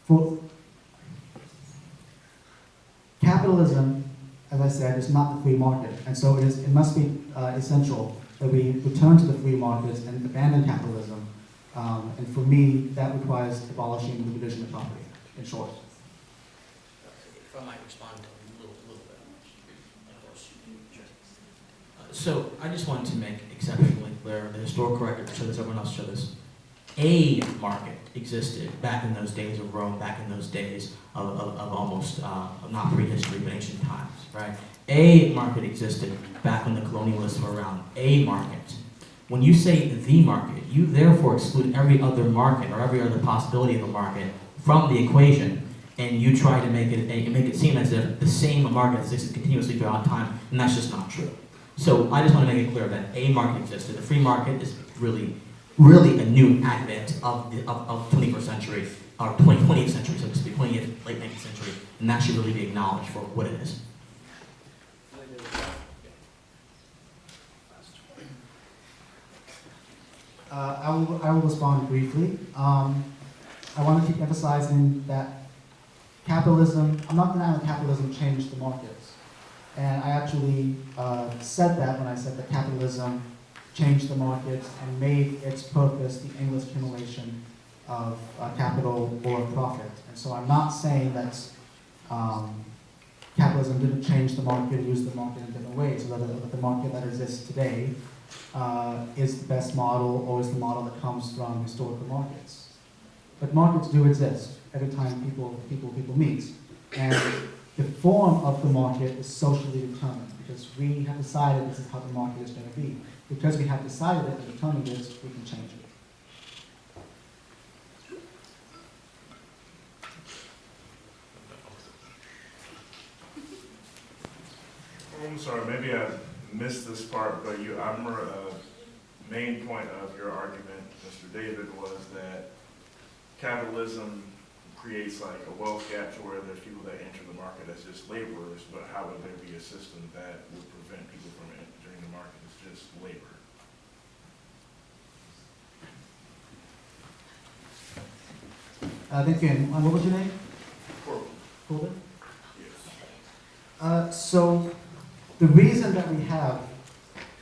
For capitalism, as I said, is not the free market, and so it must be essential that we return to the free market and abandon capitalism. And for me, that requires abolishing the division of property, in short. If I might respond a little bit, of course. So I just wanted to make exceptionally clear the historical record, show this, everyone else show this. A market existed back in those days of Rome, back in those days of almost, not prehistory, but ancient times, right? A market existed back when the colonialists were around. A market. When you say the market, you therefore exclude every other market or every other possibility of a market from the equation, and you try to make it seem as if the same market exists continuously throughout time, and that's just not true. So I just want to make it clear that a market existed. The free market is really a new advent of 21st century, or 20th century, so to speak, 20th, late 19th century, and that should really be acknowledged for what it is. I will respond briefly. I want to keep emphasizing that capitalism, I'm not denying that capitalism changed the markets. And I actually said that when I said that capitalism changed the markets and made its purpose the endless accumulation of capital or profit. And so I'm not saying that capitalism didn't change the market and use the market in different ways, so that the market that exists today is the best model or is the model that comes from historical markets. But markets do exist every time people meet. And the form of the market is socially determined because we have decided this is how the market is going to be. Because we have decided it and determined it, we can change it. I'm sorry, maybe I missed this part, but main point of your argument, Mr. David, was that capitalism creates like a wealth gap to where there's people that enter the market as just laborers, but how would there be a system that would prevent people from entering the market as just labor? Thank you. And what was your name? Corbin? Yes. So the reason that we have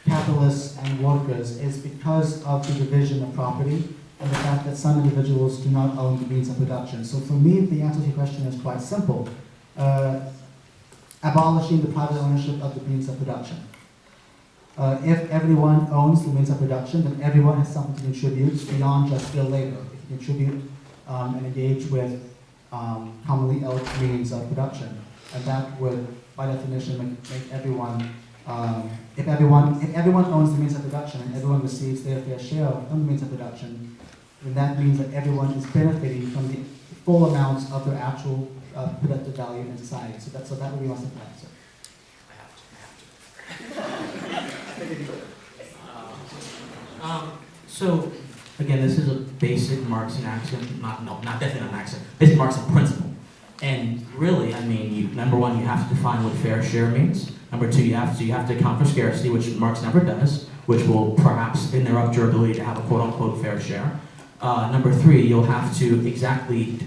capitalists and workers is because of the division of property and the fact that some individuals do not own the means of production. So for me, the answer to your question is quite simple. Abolishing the private ownership of the means of production. If everyone owns the means of production, then everyone has something to contribute beyond just skilled labor. If you contribute and engage with commonly held means of production. And that would, by definition, make everyone, if everyone owns the means of production and everyone receives their fair share of the means of production, then that means that everyone is benefiting from the full amounts of their actual productive value in society. So that would be my simple answer. So again, this is a basic Marxian axiom, definitely not an axiom, basic Marxian principle. And really, I mean, number one, you have to define what fair share means. Number two, you have to account for scarcity, which Marx never does, which will perhaps interrupt your ability to have a quote-unquote fair share. Number three, you'll have to exactly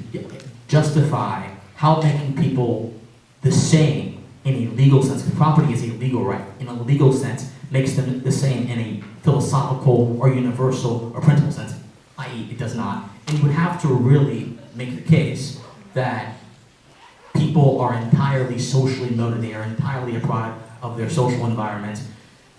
justify how making people the same in a legal sense, because property is a legal right, in a legal sense, makes them the same in a philosophical or universal or principle sense, i.e. it does not. And you would have to really make the case that people are entirely socially motivated, they are entirely a product of their social environment,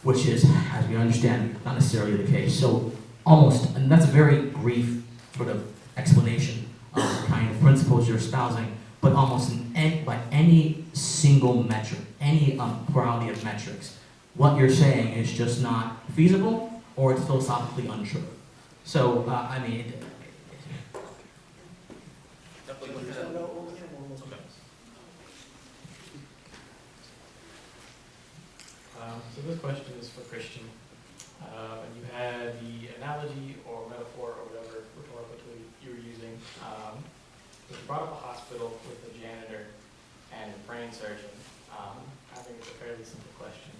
which is, as we understand, not necessarily the case. So almost, and that's a very brief sort of explanation of the kind of principles you're espousing, but almost by any single metric, any plurality of metrics, what you're saying is just not feasible or it's philosophically untrue. So, I mean, So this question is for Christian. And you had the analogy or metaphor or whatever rhetorical you were using. You brought up a hospital with a janitor and a brain surgeon. I think it's a fairly simple question.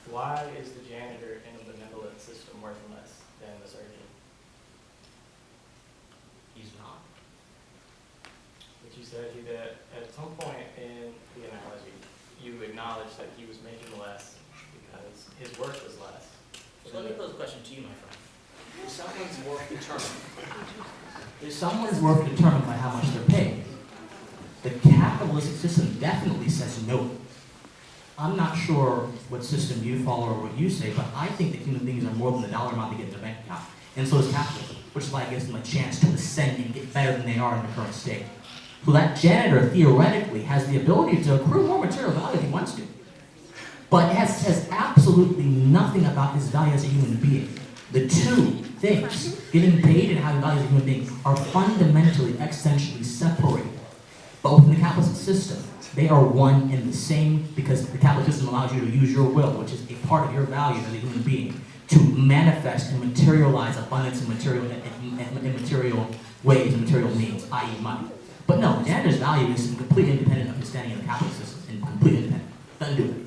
Why is the janitor in a benevolent system worth less than the surgeon? he's not. But you said that at some point in the analogy, you acknowledged that he was making less because his work was less. So let me pose a question to you, my friend. Is someone's worth determined? Is someone's worth determined by how much they're paid? The capitalistic system definitely says no. I'm not sure what system you follow or what you say, but I think that human beings are more than the dollar amount they get in their bank account. And so is capitalism, which is why it gives them a chance to ascend and get better than they are in the current state. So that janitor theoretically has the ability to accrue more material value if he wants to. But it says absolutely nothing about his value as a human being. The two things, getting paid and having value as a human being, are fundamentally, existentially separated. Both in the capitalist system, they are one and the same because the capitalist system allows you to use your will, which is a part of your value as a human being, to manifest and materialize abundance in material ways and material means, i.e. money. But no, the janitor's value is completely independent of his standing in the capitalist system, and completely independent. Nothing to do with it.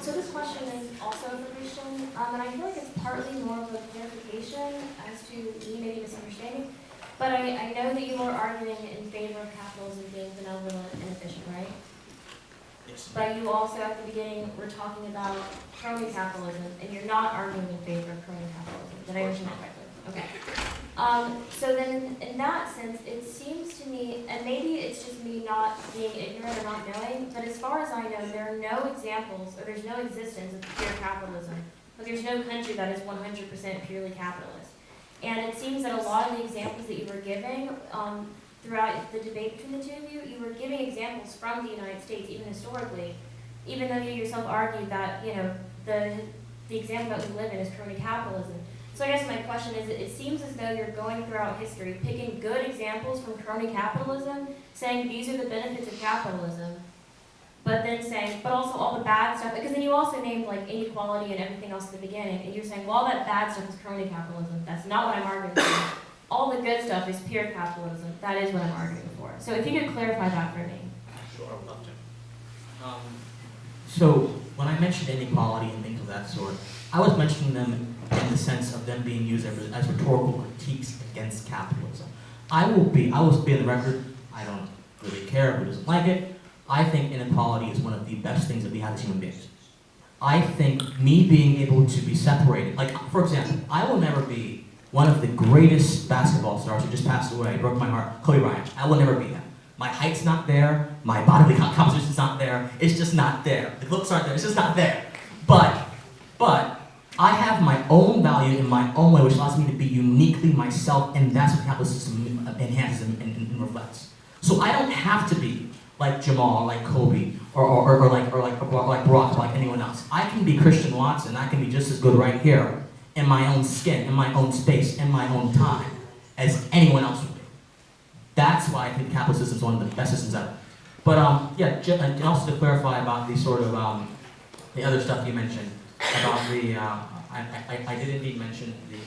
So this question is also for Christian, and I feel like it's partly more of a clarification as to me maybe misunderstanding. But I know that you were arguing in favor of capitalism being benevolent and efficient, right? Yes. But you also, at the beginning, were talking about crony capitalism, and you're not arguing in favor of crony capitalism. Did I understand that correctly? Okay. So then, in that sense, it seems to me, and maybe it's just me not being ignorant or not knowing, but as far as I know, there are no examples, or there's no existence of pure capitalism. Like, there's no country that is 100% purely capitalist. And it seems that a lot of the examples that you were giving throughout the debate between the two of you, you were giving examples from the United States, even historically, even though you yourself argued that, you know, the example that we live in is crony capitalism. So I guess my question is, it seems as though you're going throughout history, picking good examples from crony capitalism, saying these are the benefits of capitalism, but then saying, but also all the bad stuff, because then you also named like inequality and everything else at the beginning, and you're saying, well, all that bad stuff is crony capitalism. That's not what I'm arguing for. All the good stuff is pure capitalism. That is what I'm arguing for. So if you could clarify that for me. Sure, I would love to. So when I mentioned inequality and things of that sort, I was mentioning them in the sense of them being used as rhetorical critiques against capitalism. I will be on the record, I don't really care who doesn't like it. I think inequality is one of the best things that we have as human beings. I think me being able to be separated, like for example, I will never be one of the greatest basketball stars who just passed away, broke my heart, Kobe Bryant. I will never be that. My height's not there, my bodily composition's not there, it's just not there. The looks aren't there, it's just not there. But I have my own value in my own way, which allows me to be uniquely myself, and that's what the capitalist system enhances and reflects. So I don't have to be like Jamal, like Kobe, or like Barack, like anyone else. I can be Christian Watson, I can be just as good right here, in my own skin, in my own space, in my own time, as anyone else would be. That's why I think capitalist system is one of the best systems ever. But yeah, and also to clarify about the sort of the other stuff you mentioned about the I did indeed mention the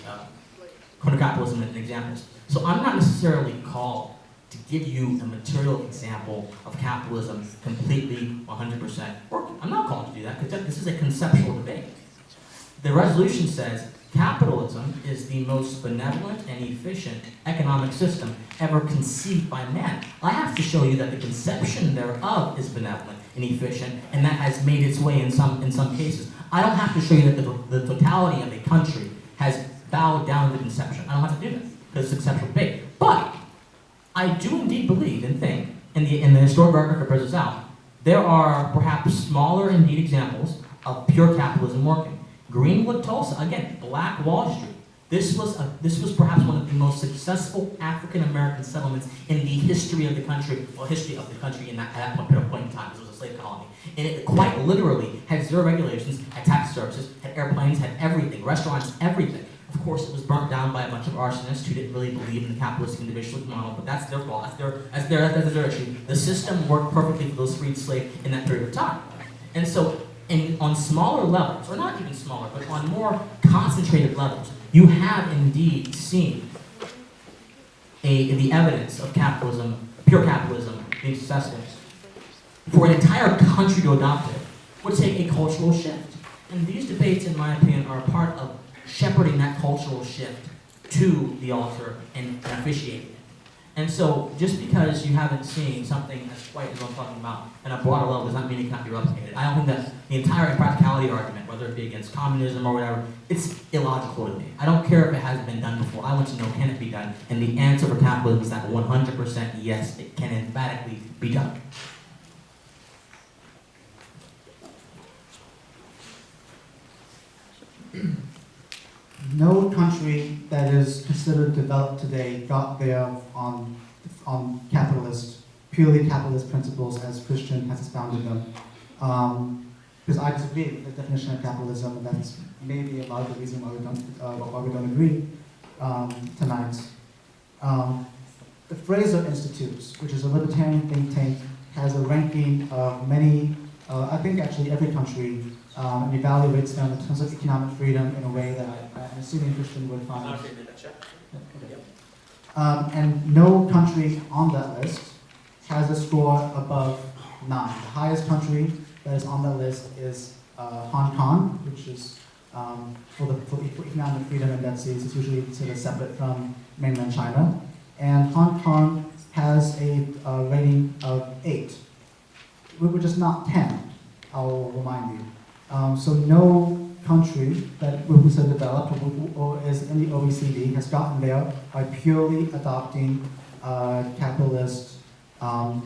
crony capitalism and examples. So I'm not necessarily called to give you a material example of capitalism completely 100% working. I'm not called to do that because this is a conceptual debate. The resolution says Capitalism is the most benevolent and efficient economic system ever conceived by man. I have to show you that the conception thereof is benevolent and efficient, and that has made its way in some cases. I don't have to show you that the totality of a country has bowed down to the conception. I don't have to do that, because it's conceptual debate. But I do indeed believe and think, in the historic record that bears this out, there are perhaps smaller indeed examples of pure capitalism working. Greenwood, Tulsa, again, Black Wall Street. This was perhaps one of the most successful African American settlements in the history of the country, in that point in time. This was a slave colony. And it quite literally had zero regulations, had tax services, had airplanes, had everything, restaurants, everything. Of course, it was burnt down by a bunch of arsonists who didn't really believe in the capitalistic individualist model, but that's their fault. That's their issue. The system worked perfectly for those freed slaves in that period of time. And so, on smaller levels, or not even smaller, but on more concentrated levels, you have indeed seen the evidence of capitalism, pure capitalism, being successful. For an entire country to adopt it would take a cultural shift. And these debates, in my opinion, are a part of shepherding that cultural shift to the altar and officiating it. And so, just because you haven't seen something as quite as I'm talking about on a broader level does not mean it cannot be replicated. I don't think that the entire impracticality argument, whether it be against communism or whatever, it's illogical to me. I don't care if it hasn't been done before. I want to know, can it be done? And the answer for capitalism is that 100% yes, it can emphatically be done. No country that is considered developed today got there on purely capitalist principles as Christian has expounded them. Because I disagree with the definition of capitalism, and that's maybe a lot of the reason why we don't agree tonight. The Fraser Institute, which is a libertarian think tank, has a ranking of many, I think actually every country, and evaluates them in terms of economic freedom in a way that I'm assuming Christian would find. And no country on that list has a score above 9. The highest country that is on that list is Hong Kong, which is for economic freedom in that sense. It's usually considered separate from mainland China. And Hong Kong has a rating of 8, which is not 10, I'll remind you. So no country that we consider developed or is in the OECD has gotten there by purely adopting capitalist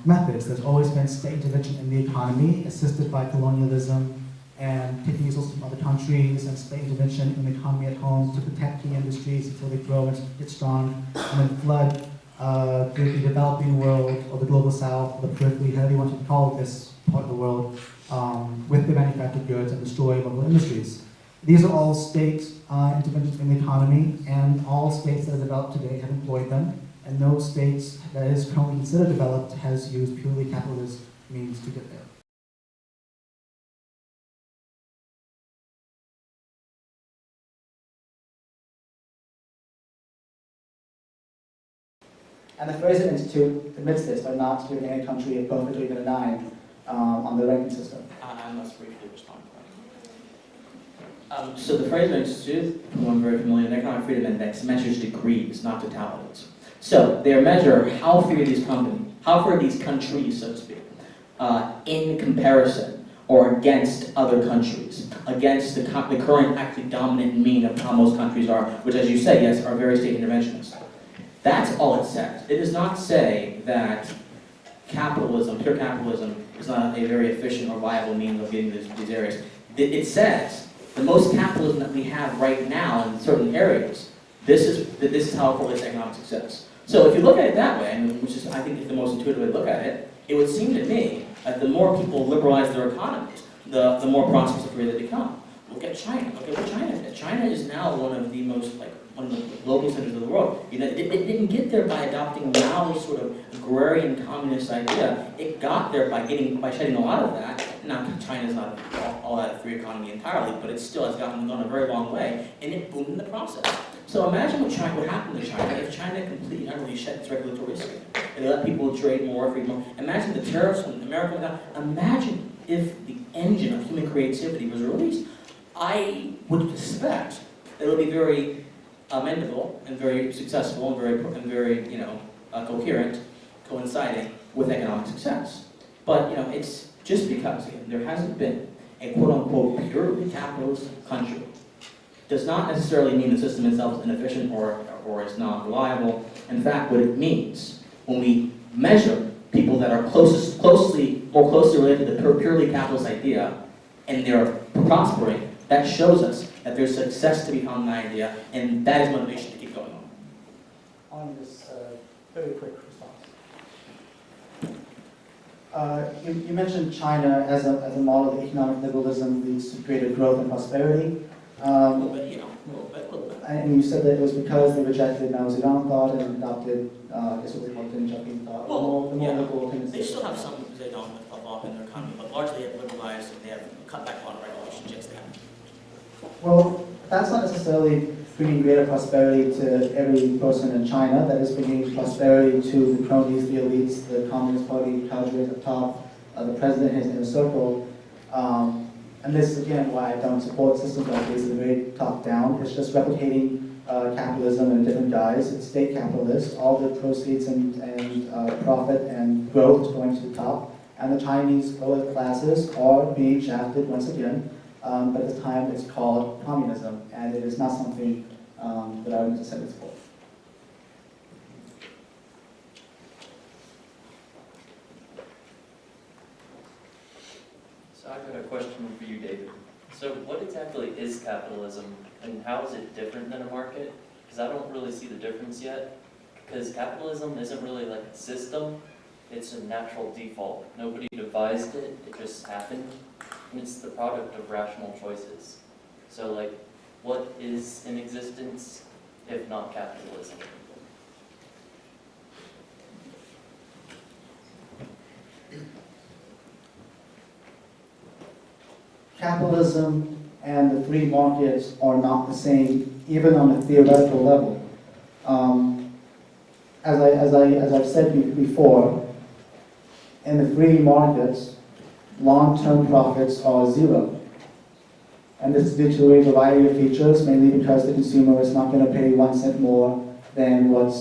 methods. There's always been state intervention in the economy, assisted by colonialism and taking resources from other countries, and state intervention in the economy at home to protect key industries until they grow and get strong, and then flood the developing world or the global south, or the periphery, however you want to call this part of the world, with the manufactured goods and destroy local industries. These are all state interventions in the economy, and all states that are developed today have employed them, and no states that is currently considered developed has used purely capitalist means to get there. And the Fraser Institute admits this by not giving any country a perfect or even a 9 on the ranking system. I must briefly respond to that. So the Fraser Institute, who I'm very familiar with, Economic Freedom Index measures degrees, not totalities. So they measure how far these countries, so to speak, in comparison or against other countries, against the current actually dominant mean of how most countries are, which, as you say, yes, are very state interventionist. That's all it says. It does not say that capitalism, pure capitalism, is not a very efficient or viable means of getting these areas. It says the most capitalism that we have right now in certain areas, this is how it correlates to economic success. So if you look at it that way, and which is I think is the most intuitive way to look at it, it would seem to me that the more people liberalize their economies, the more prosperous the they become. Look at China. Look at what China did. China is now one of the most one of the global centers of the world. You know, it didn't get there by adopting Mao's sort of agrarian communist idea. It got there by shedding a lot of that. Now, China's not all that a free economy entirely, but it still has gone a very long way, and it boomed in the process. So imagine what happened to China if China completely and utterly shed its regulatory scheme and they let people trade more, free more. Imagine the tariffs when America went down. Imagine if the engine of human creativity was released. I would suspect it'll be very amendable and very successful and very coherent, coinciding with economic success. But it's just because there hasn't been a quote-unquote purely capitalist country does not necessarily mean the system itself is inefficient or is not reliable. In fact, what it means when we measure people that are closely related to the purely capitalist idea and they're prospering, that shows us that there's success to be found in the idea, and that is motivation to keep going on. On this very quick response. You mentioned China as a model of economic liberalism leads to greater growth and prosperity. A little bit. And you said that it was because they rejected Mao Zedong thought and adopted, I guess what they called Deng Xiaoping thought, the more liberal tendencies. They still have some Zedong thought in their economy, but largely they have liberalized and they have cut back on regulations. Yes, they have. Well, that's not necessarily bringing greater prosperity to every person in China. That is bringing prosperity to the cronies, the elites, the Communist Party cadres at the top, the president, his inner circle. And this is again why I don't support systems like this that are very top-down. It's just replicating capitalism in different guise. It's state capitalist. All the proceeds and profit and growth is going to the top. And the Chinese lower classes are being shafted once again. But at the time it's called communism, and it is not something that I would necessarily support. So I've got a question for you, David. So what exactly is capitalism, and how is it different than a market? Because I don't really see the difference yet. Because capitalism isn't really like a system, it's a natural default. Nobody devised it, it just happened. And it's the product of rational choices. So like, what is in existence if not capitalism? Capitalism and the free markets are not the same, even on a theoretical level. As I've said before, in the free markets, long-term profits are zero. And this is due to a variety of features, mainly because the consumer is not going to pay 1 cent more than what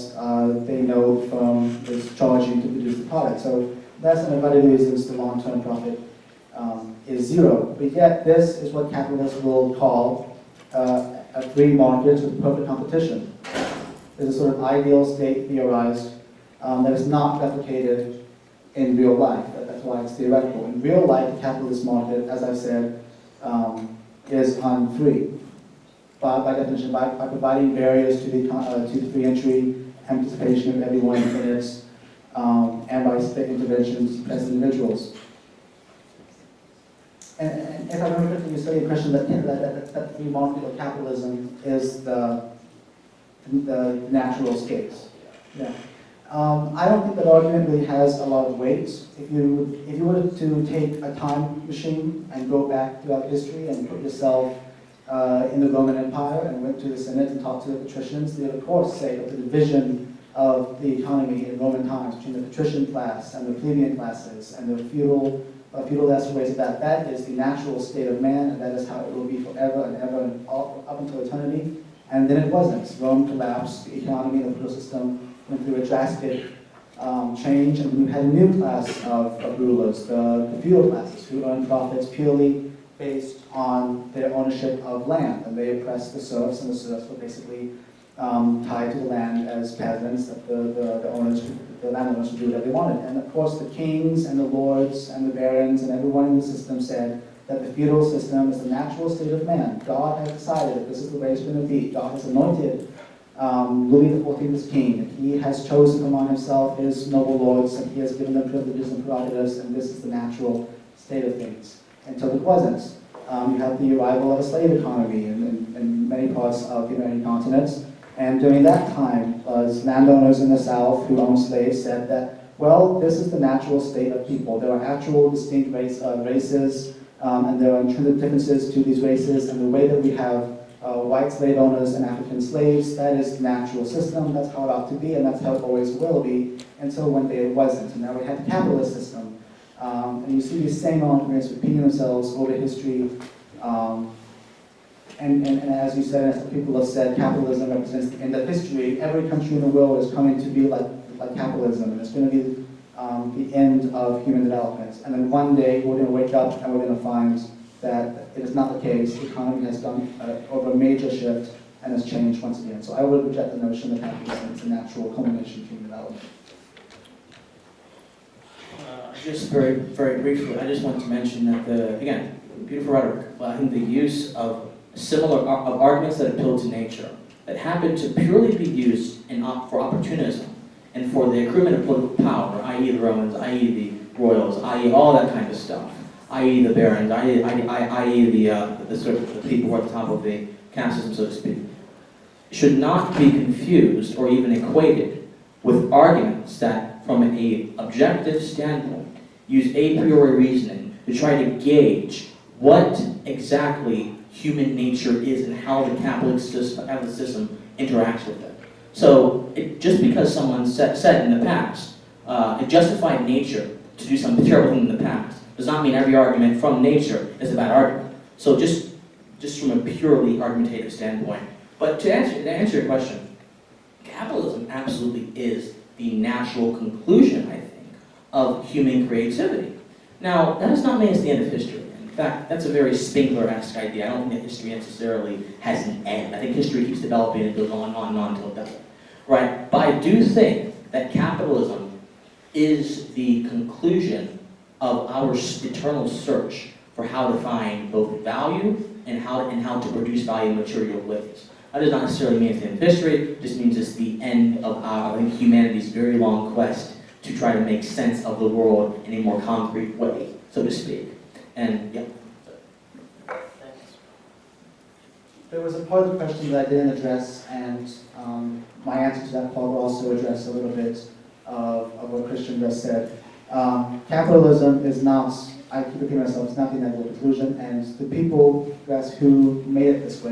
they know from is charging to produce the product. So that's one of the other reasons the long-term profit is zero. But yet this is what capitalists will call a free market with perfect competition. There's a sort of ideal state theorized that is not replicated in real life. That's why it's theoretical. In real life, the capitalist market, as I've said, is unfree. By definition, by providing barriers to the free entry and participation of everyone in it, and by state interventions as individuals. And if I remember correctly, you said the impression that free market or capitalism is the natural states. Yeah. I don't think that argument really has a lot of weight. If you were to take a time machine and go back throughout history and put yourself in the Roman Empire and went to the Senate and talked to the patricians, they would of course say that the division of the economy in Roman times between the patrician class and the plebeian classes and the feudal ways of that is the natural state of man, and that is how it will be forever and ever and up until eternity. And then it wasn't. Rome collapsed, the economy and the political system went through a drastic change, and we had a new class of rulers, the feudal classes, who earned profits purely based on their ownership of land, and they oppressed the serfs, and the serfs were basically tied to the land as peasants, that the landowners would do whatever they wanted. And of course the kings and the lords and the barons and everyone in the system said that the feudal system is the natural state of man. God has decided that this is the way it's going to be. God has anointed Louis XIV as king, and he has chosen among himself his noble lords, and he has given them privileges and prerogatives, and this is the natural state of things. Until it wasn't. You had the arrival of a slave economy in many parts of the American continent, and during that time, landowners in the South who owned slaves said that, well, this is the natural state of people. There are actual distinct races, and there are intrinsic differences to these races, and the way that we have white slave owners and African slaves, that is the natural system, that's how it ought to be, and that's how it always will be, until one day it wasn't. And now we have the capitalist system. And you see these same arguments repeating themselves over history. and as you said, as people have said, capitalism represents the end of history. Every country in the world is coming to be like capitalism, and it's going to be the end of human development. And then one day we're going to wake up and we're going to find that it is not the case. The economy has gone over a major shift and has changed once again. So I would reject the notion that capitalism is a natural culmination of human development. Just very, very briefly, I just want to mention that again, beautiful rhetoric, but I think the use of similar arguments that appeal to nature, that happen to purely be used for opportunism and for the accruement of political power, i.e. the Romans, i.e. the royals, i.e. all that kind of stuff, i.e. the barons, i.e. the sort of the people who are at the top of the caste system, so to speak, should not be confused or even equated with arguments that, from an objective standpoint, use a priori reasoning to try to gauge what exactly human nature is and how the capitalist system interacts with it. So, just because someone said in the past, it justified nature to do some terrible thing in the past, does not mean every argument from nature is a bad argument. So just from a purely argumentative standpoint. But to answer your question, capitalism absolutely is the natural conclusion, I think, of human creativity. Now, that does not mean it's the end of history. In fact, that's a very Spengler-esque idea. I don't think that history necessarily has an end. I think history keeps developing and goes on and on until it doesn't. Right? But I do think that capitalism is the conclusion of our eternal search for how to find both value and how to produce value in material ways. That does not necessarily mean it's the end of history, it just means it's the end of I think, humanity's very long quest to try to make sense of the world in a more concrete way, so to speak. And, yeah. Thanks. There was a part of the question that I didn't address, and my answer to that part will also address a little bit of what Christian just said. Capitalism is not, I keep repeating myself, it's not the inevitable conclusion, and the people who made it this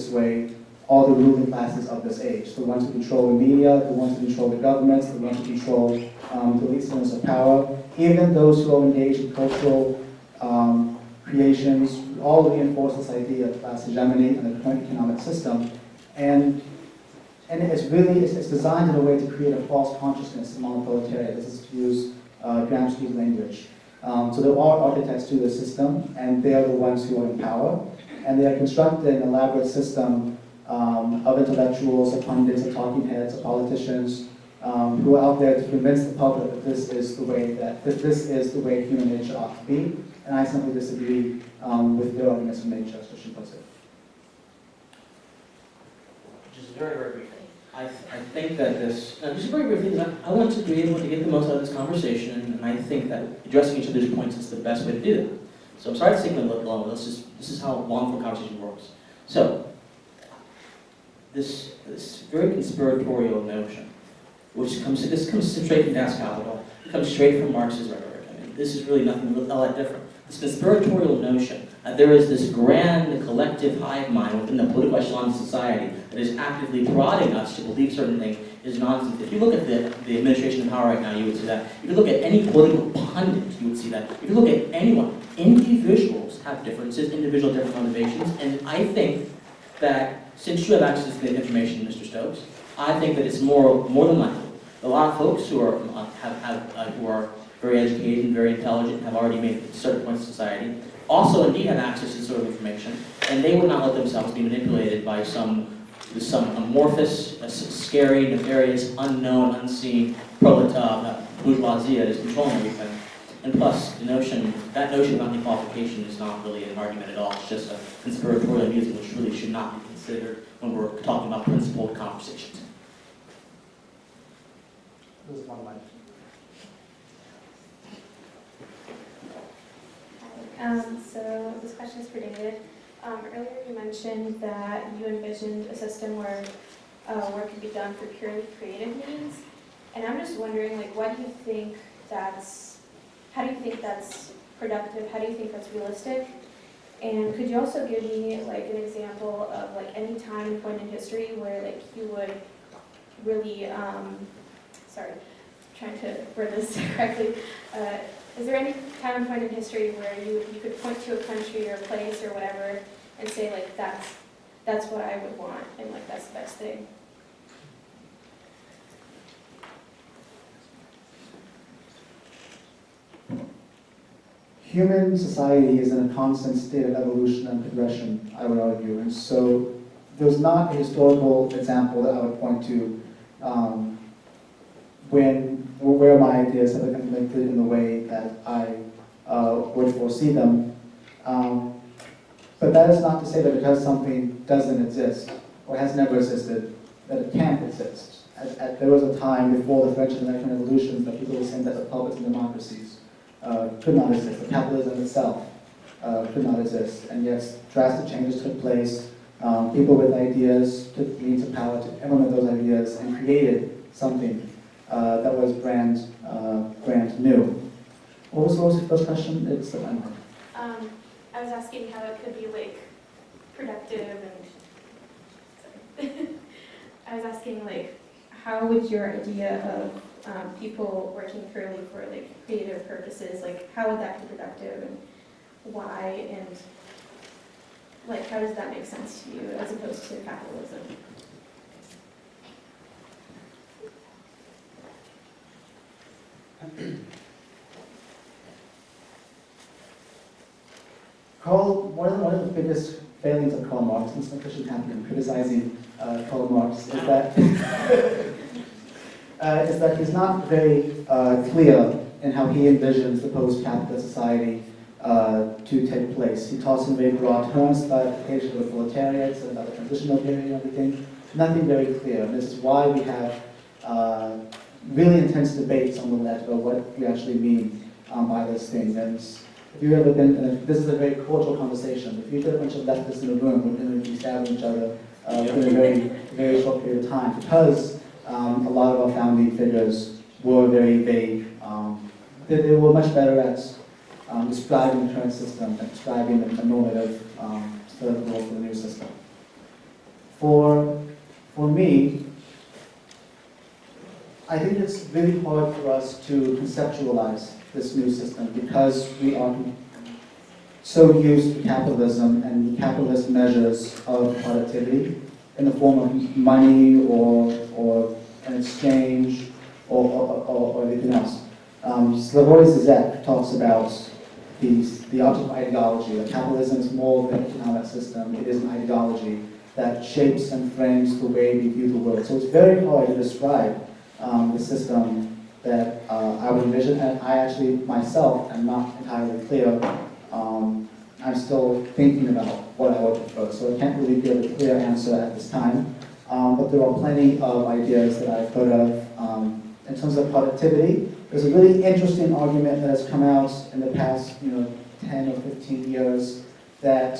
way, are the ruling classes of this age. The ones who control the media, the ones who control the governments, the ones who control the elite centers of power, even those who are engaged in cultural creations, all reinforce this idea of class hegemony and the current economic system. And it's designed in a way to create a false consciousness among the proletariat. This is to use Gramsci's language. So there are architects to the system, and they are the ones who are in power. And they are constructed an elaborate system of intellectuals, of pundits, of talking heads, of politicians, who are out there to convince the public that this is the way human nature ought to be. And I simply disagree with their arguments of nature, as Christian puts it. Just very, very briefly. I think that just very briefly, I want to be able to get the most out of this conversation, and I think that addressing each other's points is the best way to do that. So I'm sorry to take a little long, but this is how long-form conversation works. So, this very conspiratorial notion, which comes straight from Das Kapital, it comes straight from Marx's rhetoric. I mean, this is really nothing all that different. This conspiratorial notion that there is this grand collective hive mind within the political echelon of society that is actively prodding us to believe certain things is nonsense. If you look at the administration of power right now, you would see that. If you look at any political pundit, you would see that. If you look at anyone, individuals have differences, individual different motivations, and I think that since you have access to the information, Mr. Stokes, I think that it's more than likely. A lot of folks who are who are very educated and very intelligent have already made certain points in society, also indeed have access to this sort of information, and they would not let themselves be manipulated by some amorphous, scary, nefarious, unknown, unseen bourgeoisie that is controlling everything. And plus, that notion of anti-qualification is not really an argument at all. It's just a conspiratorial musing, which really should not be considered when we're talking about principled conversations. There's one mic. So this question is for David. Earlier you mentioned that you envisioned a system where work could be done for purely creative means, and I'm just wondering, like, how do you think that's productive? How do you think that's realistic? And could you also give me like an example of like any time and point in history where like you would really, trying to word this correctly. Is there any time and point in history where you could point to a country or a place or whatever and say like that's what I would want and like that's the best thing. Human society is in a constant state of evolution and progression, I would argue, and so there's not a historical example that I would point to where my ideas have been implemented in the way that I would foresee them. But that is not to say that because something doesn't exist or has never existed, that it can't exist. There was a time before the French and American revolutions that people were saying that republics and democracies could not exist. The capitalism itself could not exist, and yet drastic changes took place. People with ideas took the means of power to implement those ideas and created something that was brand new. What was the first question? It's I was asking how it could be like productive and I was asking like how would your idea of people working purely for like creative purposes, like how would that be productive and why, and like how does that make sense to you as opposed to capitalism? One of the biggest failings of Karl Marx, and some Christian champion criticizing Karl Marx, is that is that he's not very clear in how he envisions the post-capitalist society to take place. He talks in very broad terms about application of the proletariats and about the transitional period and everything. Nothing very clear. And this is why we have really intense debates on the left about what we actually mean by this thing. And if you've ever been, and this is a very cordial conversation, if you get a bunch of leftists in a room, we're going to be stabbing each other within a very, very short period of time, because a lot of our founding figures were very vague. They were much better at describing the current system and describing a normative set of rules for the new system. For me, I think it's really hard for us to conceptualize this new system because we are so used to capitalism and capitalist measures of productivity in the form of money or an exchange or anything else. Slavoj Zizek talks about the object of ideology, that capitalism is more than an economic system, it is an ideology that shapes and frames the way we view the world. So it's very hard to describe the system that I would envision, and I actually myself am not entirely clear. I'm still thinking about what I would prefer, so I can't really give a clear answer at this time. But there are plenty of ideas that I've heard of. In terms of productivity, there's a really interesting argument that has come out in the past 10 or 15 years that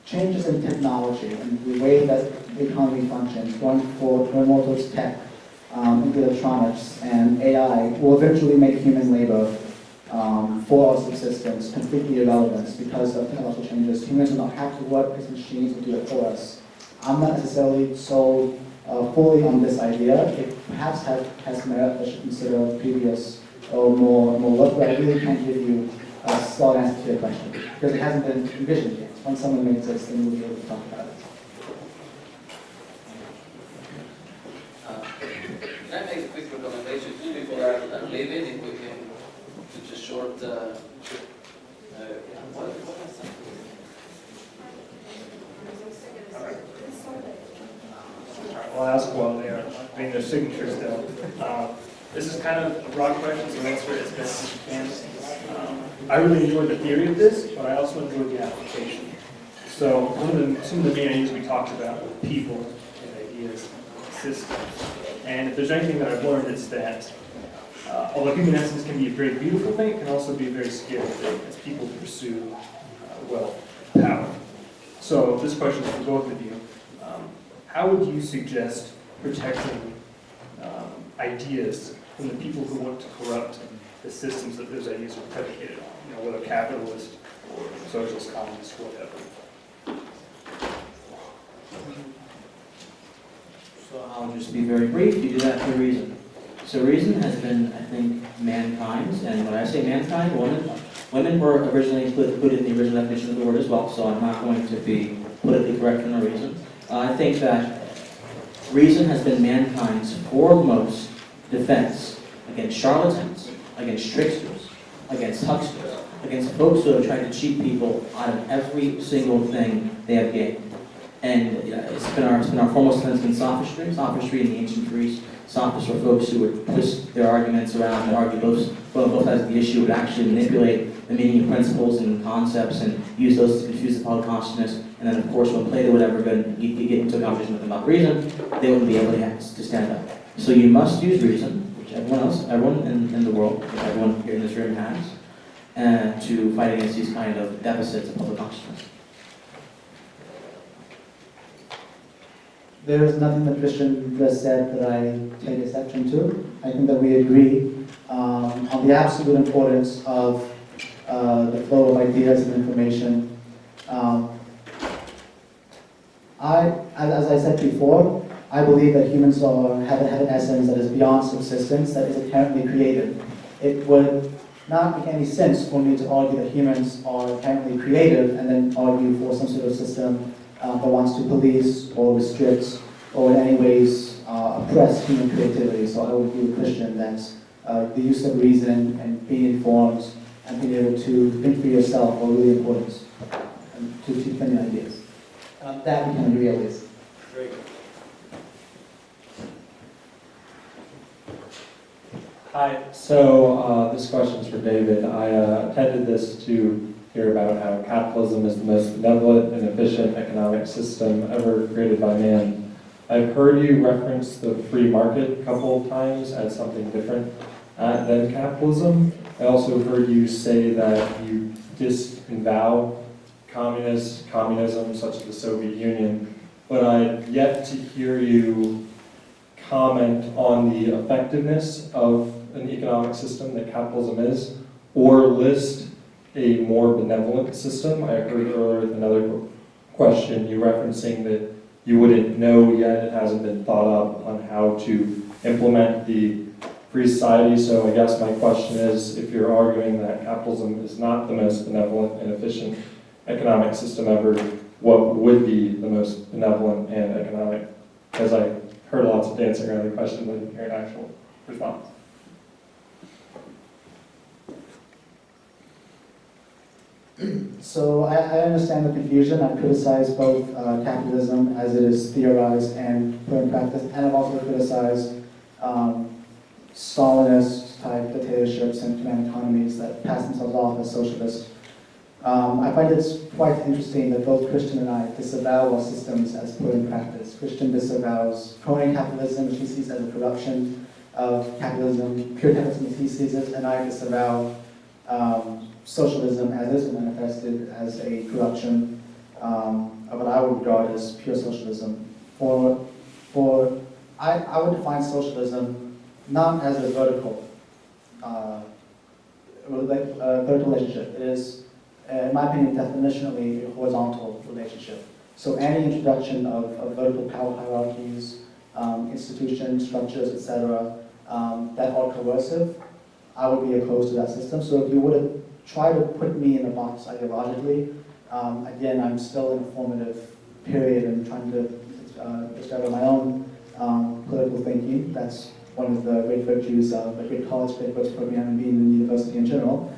changes in technology and the way that the economy functions, going more towards tech, electronics, and AI will eventually make human labor for our subsistence completely irrelevant because of technological changes. Humans will not have to work because machines will do it for us. I'm not necessarily sold fully on this idea. It perhaps has merit that should consider previous or more work, but I really can't give you a solid answer to your question because it hasn't been envisioned yet. Once someone makes this, then we'll be able to talk about it. Can I make a quick recommendation to people that are leaving, if we can do just short, what is that? I'll ask while they're getting their signatures down. This is kind of a broad question, so answer it as best as you can. I really enjoyed the theory of this, but I also enjoyed the application. So some of the main ideas we talked about were people and ideas, systems. And if there's anything that I've learned, it's that although human essence can be a very beautiful thing, it can also be a very scary thing as people pursue wealth, power. So this question is for both of you. How would you suggest protecting ideas from the people who want to corrupt the systems that those ideas are predicated on? Whether capitalist or socialist, communist, whatever. So I'll just be very brief. You do that for a reason. So reason has been, I think, mankind's, and when I say mankind, one Women were originally included in the original definition of the word as well, so I'm not going to be politically correct for no reason. I think that reason has been mankind's foremost defense against charlatans, against tricksters, against hucksters, against folks who have tried to cheat people out of every single thing they have gained. And it's been our foremost defense against sophistry. Sophistry in the ancient Greece. Sophists were folks who would twist their arguments around and argue both sides of the issue, would actually manipulate the meaning of principles and concepts and use those to confuse the public consciousness. And then, of course, when Plato would ever get into a conversation with them about reason, they wouldn't be able to stand up. So you must use reason, which everyone in the world, everyone here in this room has, to fight against these kind of deficits of public consciousness. There is nothing that Christian just said that I take exception to. I think that we agree on the absolute importance of the flow of ideas and information. As I said before, I believe that humans have an essence that is beyond subsistence, that is inherently creative. It would not make any sense for me to argue that humans are inherently creative and then argue for some sort of system that wants to police or restrict or in any ways oppress human creativity. So I would agree with Christian that the use of reason and being informed and being able to think for yourself are really important to defend your ideas. That we can agree on this. Very good. Hi, so this question is for David. I attended this to hear about how capitalism is the most benevolent and efficient economic system ever created by man. I've heard you reference the free market a couple of times as something different than capitalism. I also heard you say that you disavow communism, such as the Soviet Union, but I've yet to hear you comment on the effectiveness of an economic system that capitalism is, or list a more benevolent system. I heard earlier with another question you referencing that you wouldn't know yet, it hasn't been thought up on how to implement the free society. So I guess my question is, if you're arguing that capitalism is not the most benevolent and efficient economic system ever, what would be the most benevolent and economic? Because I heard lots of dancing around the question, but I didn't hear an actual response. So I understand the confusion. I criticize both capitalism as it is theorized and put in practice, and I've also criticized Stalinist-type dictatorships and command economies that pass themselves off as socialist. I find it quite interesting that both Christian and I disavow our systems as put in practice. Christian disavows crony capitalism, which he sees as a corruption of capitalism, pure capitalism as he sees it, and I disavow socialism as is manifested as a corruption of what I would regard as pure socialism. I would define socialism not as a vertical relationship. It is, in my opinion, definitionally a horizontal relationship. So any introduction of vertical power hierarchies, institutions, structures, etc., that are coercive, I would be opposed to that system. So if you would have tried to put me in a box ideologically, again, I'm still in a formative period and trying to discover my own political thinking. That's one of the great virtues of a great college program and being in the university in general.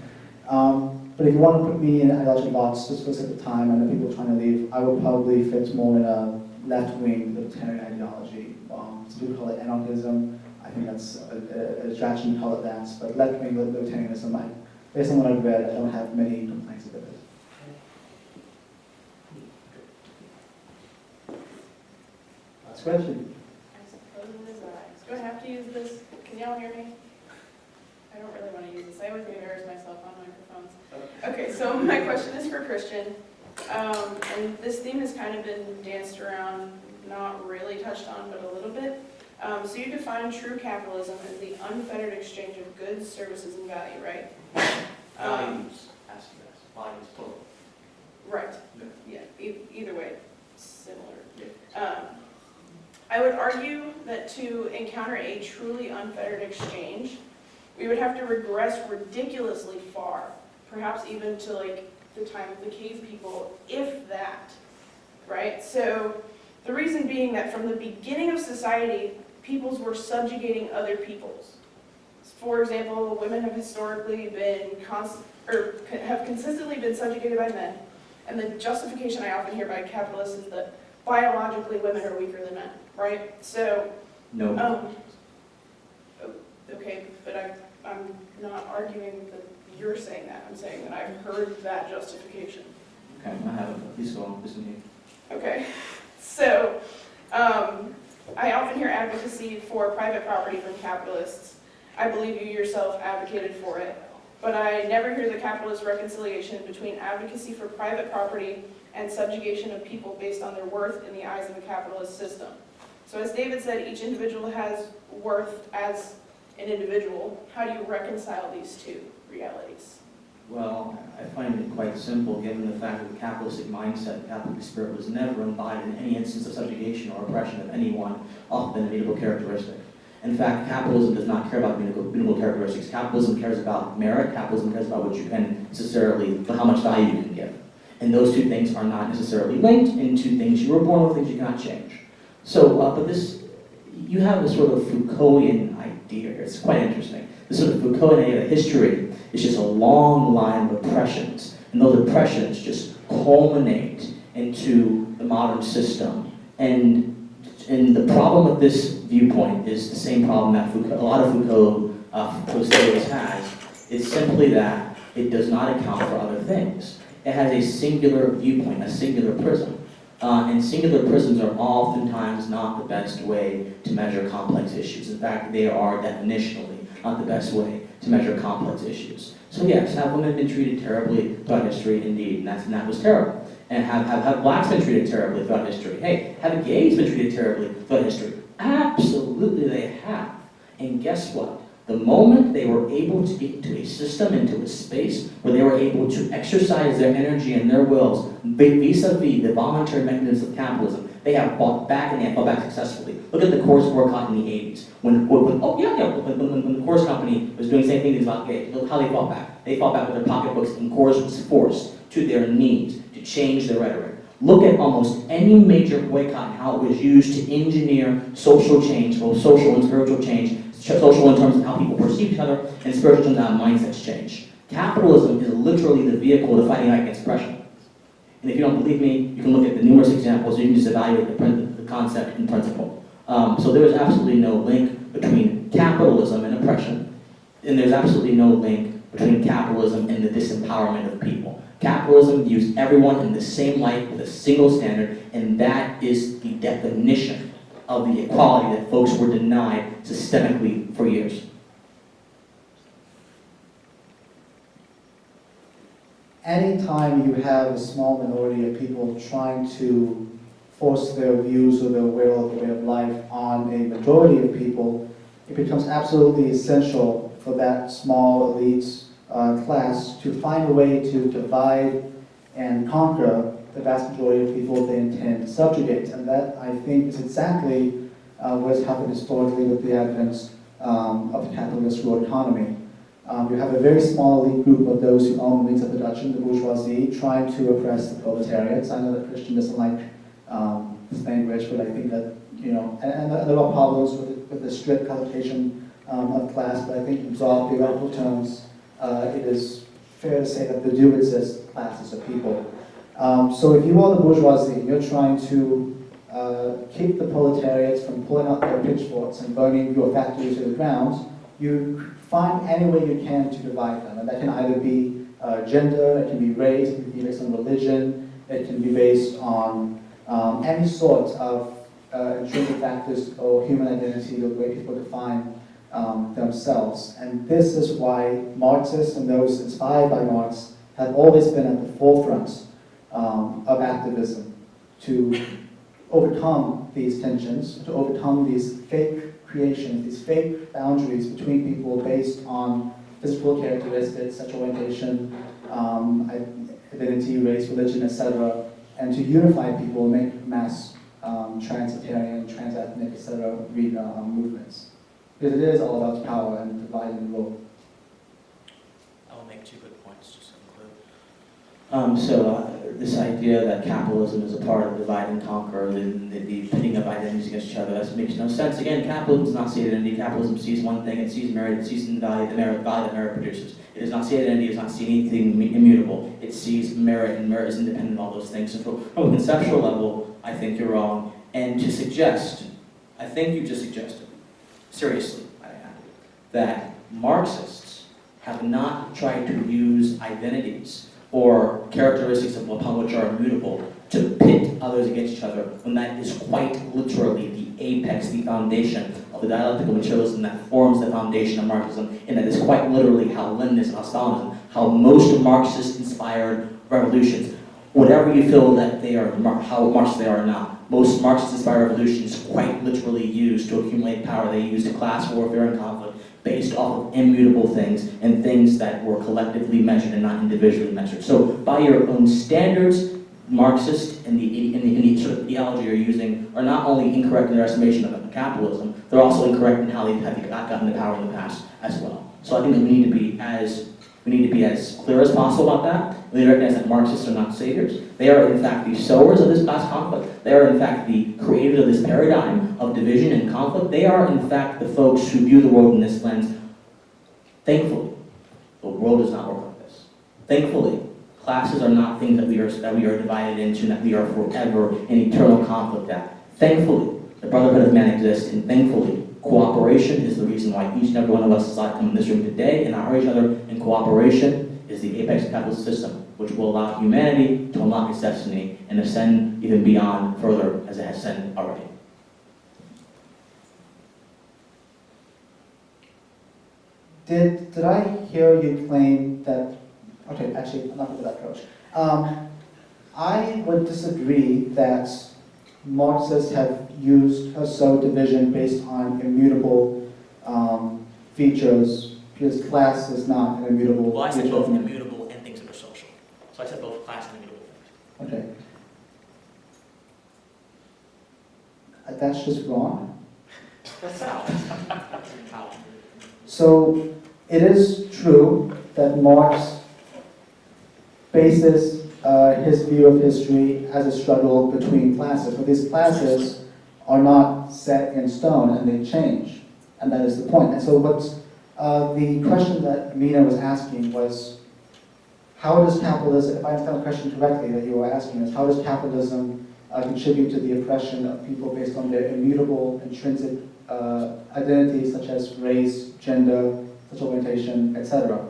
But if you want to put me in an ideological box just for a specific time and the people trying to leave, I would probably fit more in a left-wing libertarian ideology. Some people call it anarchism. I think that's a distraction to call it that. But left-wing libertarianism, based on what I've read, I don't have many complaints with it. Last question. I suppose it is I. Do I have to use this? Can y'all hear me? I don't really want to use this. I always embarrass myself on microphones. Okay, so my question is for Christian. And this theme has kind of been danced around, not really touched on, but a little bit. So you define true capitalism as the unfettered exchange of goods, services, and value, right? Values, values, plural. Right. Yeah. Either way, similar. I would argue that to encounter a truly unfettered exchange, we would have to regress ridiculously far perhaps even to like the time of the cave people, if that, right? So the reason being that from the beginning of society, peoples were subjugating other peoples. For example, women have historically been have consistently been subjugated by men, and the justification I often hear by capitalists is that biologically women are weaker than men, right? So, No. okay, but I'm not arguing that you're saying that. I'm saying that I've heard that justification. Okay, I haven't. Please go on. Listen to me. Okay, so I often hear advocacy for private property from capitalists. I believe you yourself advocated for it, but I never hear the capitalist reconciliation between advocacy for private property and subjugation of people based on their worth in the eyes of a capitalist system. So as David said, each individual has worth as an individual. How do you reconcile these two realities? Well, I find it quite simple, given the fact that the capitalistic mindset, the capitalistic spirit was never embodied in any instance of subjugation or oppression of anyone other than a mutable characteristic. In fact, capitalism does not care about mutable characteristics. Capitalism cares about merit. Capitalism cares about what you can necessarily, how much value you can give. And those two things are not necessarily linked into things you were born with, things you cannot change. So, but this, you have a sort of Foucauldian idea here. It's quite interesting. This sort of Foucauldian idea that history is just a long line of oppressions, and those oppressions just culminate into the modern system. And the problem with this viewpoint is the same problem that a lot of Foucault's theories has. It's simply that it does not account for other things. It has a singular viewpoint, a singular prism. And singular prisms are oftentimes not the best way to measure complex issues. In fact, they are definitionally not the best way to measure complex issues. So yes, have women been treated terribly throughout history? Indeed, and that was terrible. And have blacks been treated terribly throughout history? Hey, have gays been treated terribly throughout history? Absolutely they have. And guess what? The moment they were able to get into a system, into a space where they were able to exercise their energy and their wills vis-a-vis the voluntary mechanisms of capitalism, they have fought back and they have fought back successfully. Look at the Coors boycott in the 80s. When the Coors company was doing the same things about gays, look how they fought back. They fought back with their pocketbooks, and Coors was forced to their knees to change their rhetoric. Look at almost any major boycott and how it was used to engineer social change, both social and spiritual change, social in terms of how people perceive each other, and spiritual in terms of how mindsets change. Capitalism is literally the vehicle to fighting against oppression. And if you don't believe me, you can look at the numerous examples, you can just evaluate the concept and principle. So there is absolutely no link between capitalism and oppression, and there's absolutely no link between capitalism and the disempowerment of people. Capitalism views everyone in the same light with a single standard, and that is the definition of the equality that folks were denied systemically for years. Anytime you have a small minority of people trying to force their views or their will or their way of life on a majority of people, it becomes absolutely essential for that small elite class to find a way to divide and conquer the vast majority of people they intend to subjugate. And that, I think, is exactly what has happened historically with the advent of the capitalist world economy. You have a very small elite group of those who own the means of production, the bourgeoisie, trying to oppress the proletariats. I know that Christian doesn't like this language, but I think that, you know, and there are problems with the strict connotation of class, but I think in broad theoretical terms, it is fair to say that there do exist classes of people. So if you are the bourgeoisie, you're trying to keep the proletariats from pulling out their pitchforks and burning your factories to the ground, you find any way you can to divide them. And that can either be gender, it can be race, it can be based on religion, it can be based on any sort of intrinsic factors or human identity, the way people define themselves. And this is why Marxists and those inspired by Marx have always been at the forefront of activism to overcome these tensions, to overcome these fake creations, these fake boundaries between people based on physical characteristics, sexual orientation, identity, race, religion, etc., and to unify people and make mass transitarian, transethnic, etc. movements. Because it is all about power and divide and rule. I'll make two quick points just to conclude. This idea that capitalism is a part of divide and conquer, the pitting of identities against each other, that makes no sense. Again, capitalism does not see identity. Capitalism sees one thing, it sees merit, it sees the value that merit produces. It does not see identity, it does not see anything immutable. It sees merit, and merit is independent of all those things. So from a conceptual level, I think you're wrong. And to suggest, I think you just suggested, seriously, I have, that Marxists have not tried to use identities or characteristics upon which are immutable to pit others against each other, when that is quite literally the apex, the foundation of the dialectical materialism that forms the foundation of Marxism, and that is quite literally how Leninism, how Stalinism, how most Marxist-inspired revolutions, whatever you feel that they are, how Marxist they are or not, most Marxist-inspired revolutions quite literally use to accumulate power. They used class warfare and conflict based off of immutable things and things that were collectively measured and not individually measured. So by your own standards, Marxists and the sort of ideology you're using are not only incorrect in their estimation of capitalism, they're also incorrect in how they have gotten the power in the past as well. So I think that we need to be as clear as possible about that. We need to recognize that Marxists are not saviors. They are in fact the sowers of this class conflict. They are in fact the creators of this paradigm of division and conflict. They are in fact the folks who view the world in this lens. Thankfully, the world does not work like this. Thankfully, classes are not things that we are divided into, that we are forever in eternal conflict at. Thankfully, the brotherhood of man exists, and thankfully, cooperation is the reason why each and every one of us decided to come in this room today and honor each other, and cooperation is the apex of capitalist system, which will allow humanity to unlock its destiny and ascend even beyond further as it has ascended already. Did I hear you claim that, okay, actually, enough of that approach. I would disagree that Marxists have used or so division based on immutable features, because class is not an immutable Well, I said feature. both immutable and things that are social. So I said both class and immutable things. Okay. That's just wrong. That's how. So it is true that Marx bases his view of history as a struggle between classes, but these classes are not set in stone and they change, and that is the point. And so what's the question that Mina was asking was, how does capitalism, if I understand the question correctly that you were asking, is how does capitalism contribute to the oppression of people based on their immutable intrinsic identities such as race, gender, sexual orientation, etc.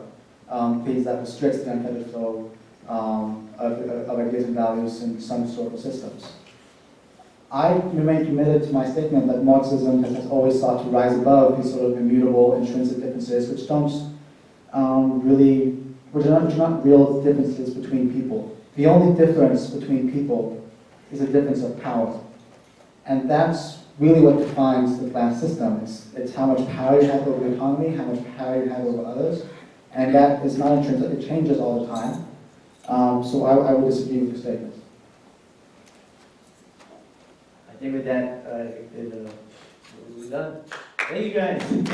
Things that restricts the unfettered flow of ideas and values in some historical systems. I remain committed to my statement that Marxism has always sought to rise above these sort of immutable intrinsic differences, which don't which are not real differences between people. The only difference between people is a difference of power. And that's really what defines the class system. It's how much power you have over the economy, how much power you have over others, and that is not intrinsic, it changes all the time. So I would disagree with your statement. I think with that, we're done. Thank you guys. Thank you.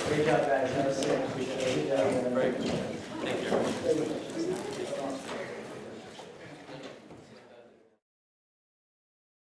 Great job, guys. Have a seat. Good job. Thank you.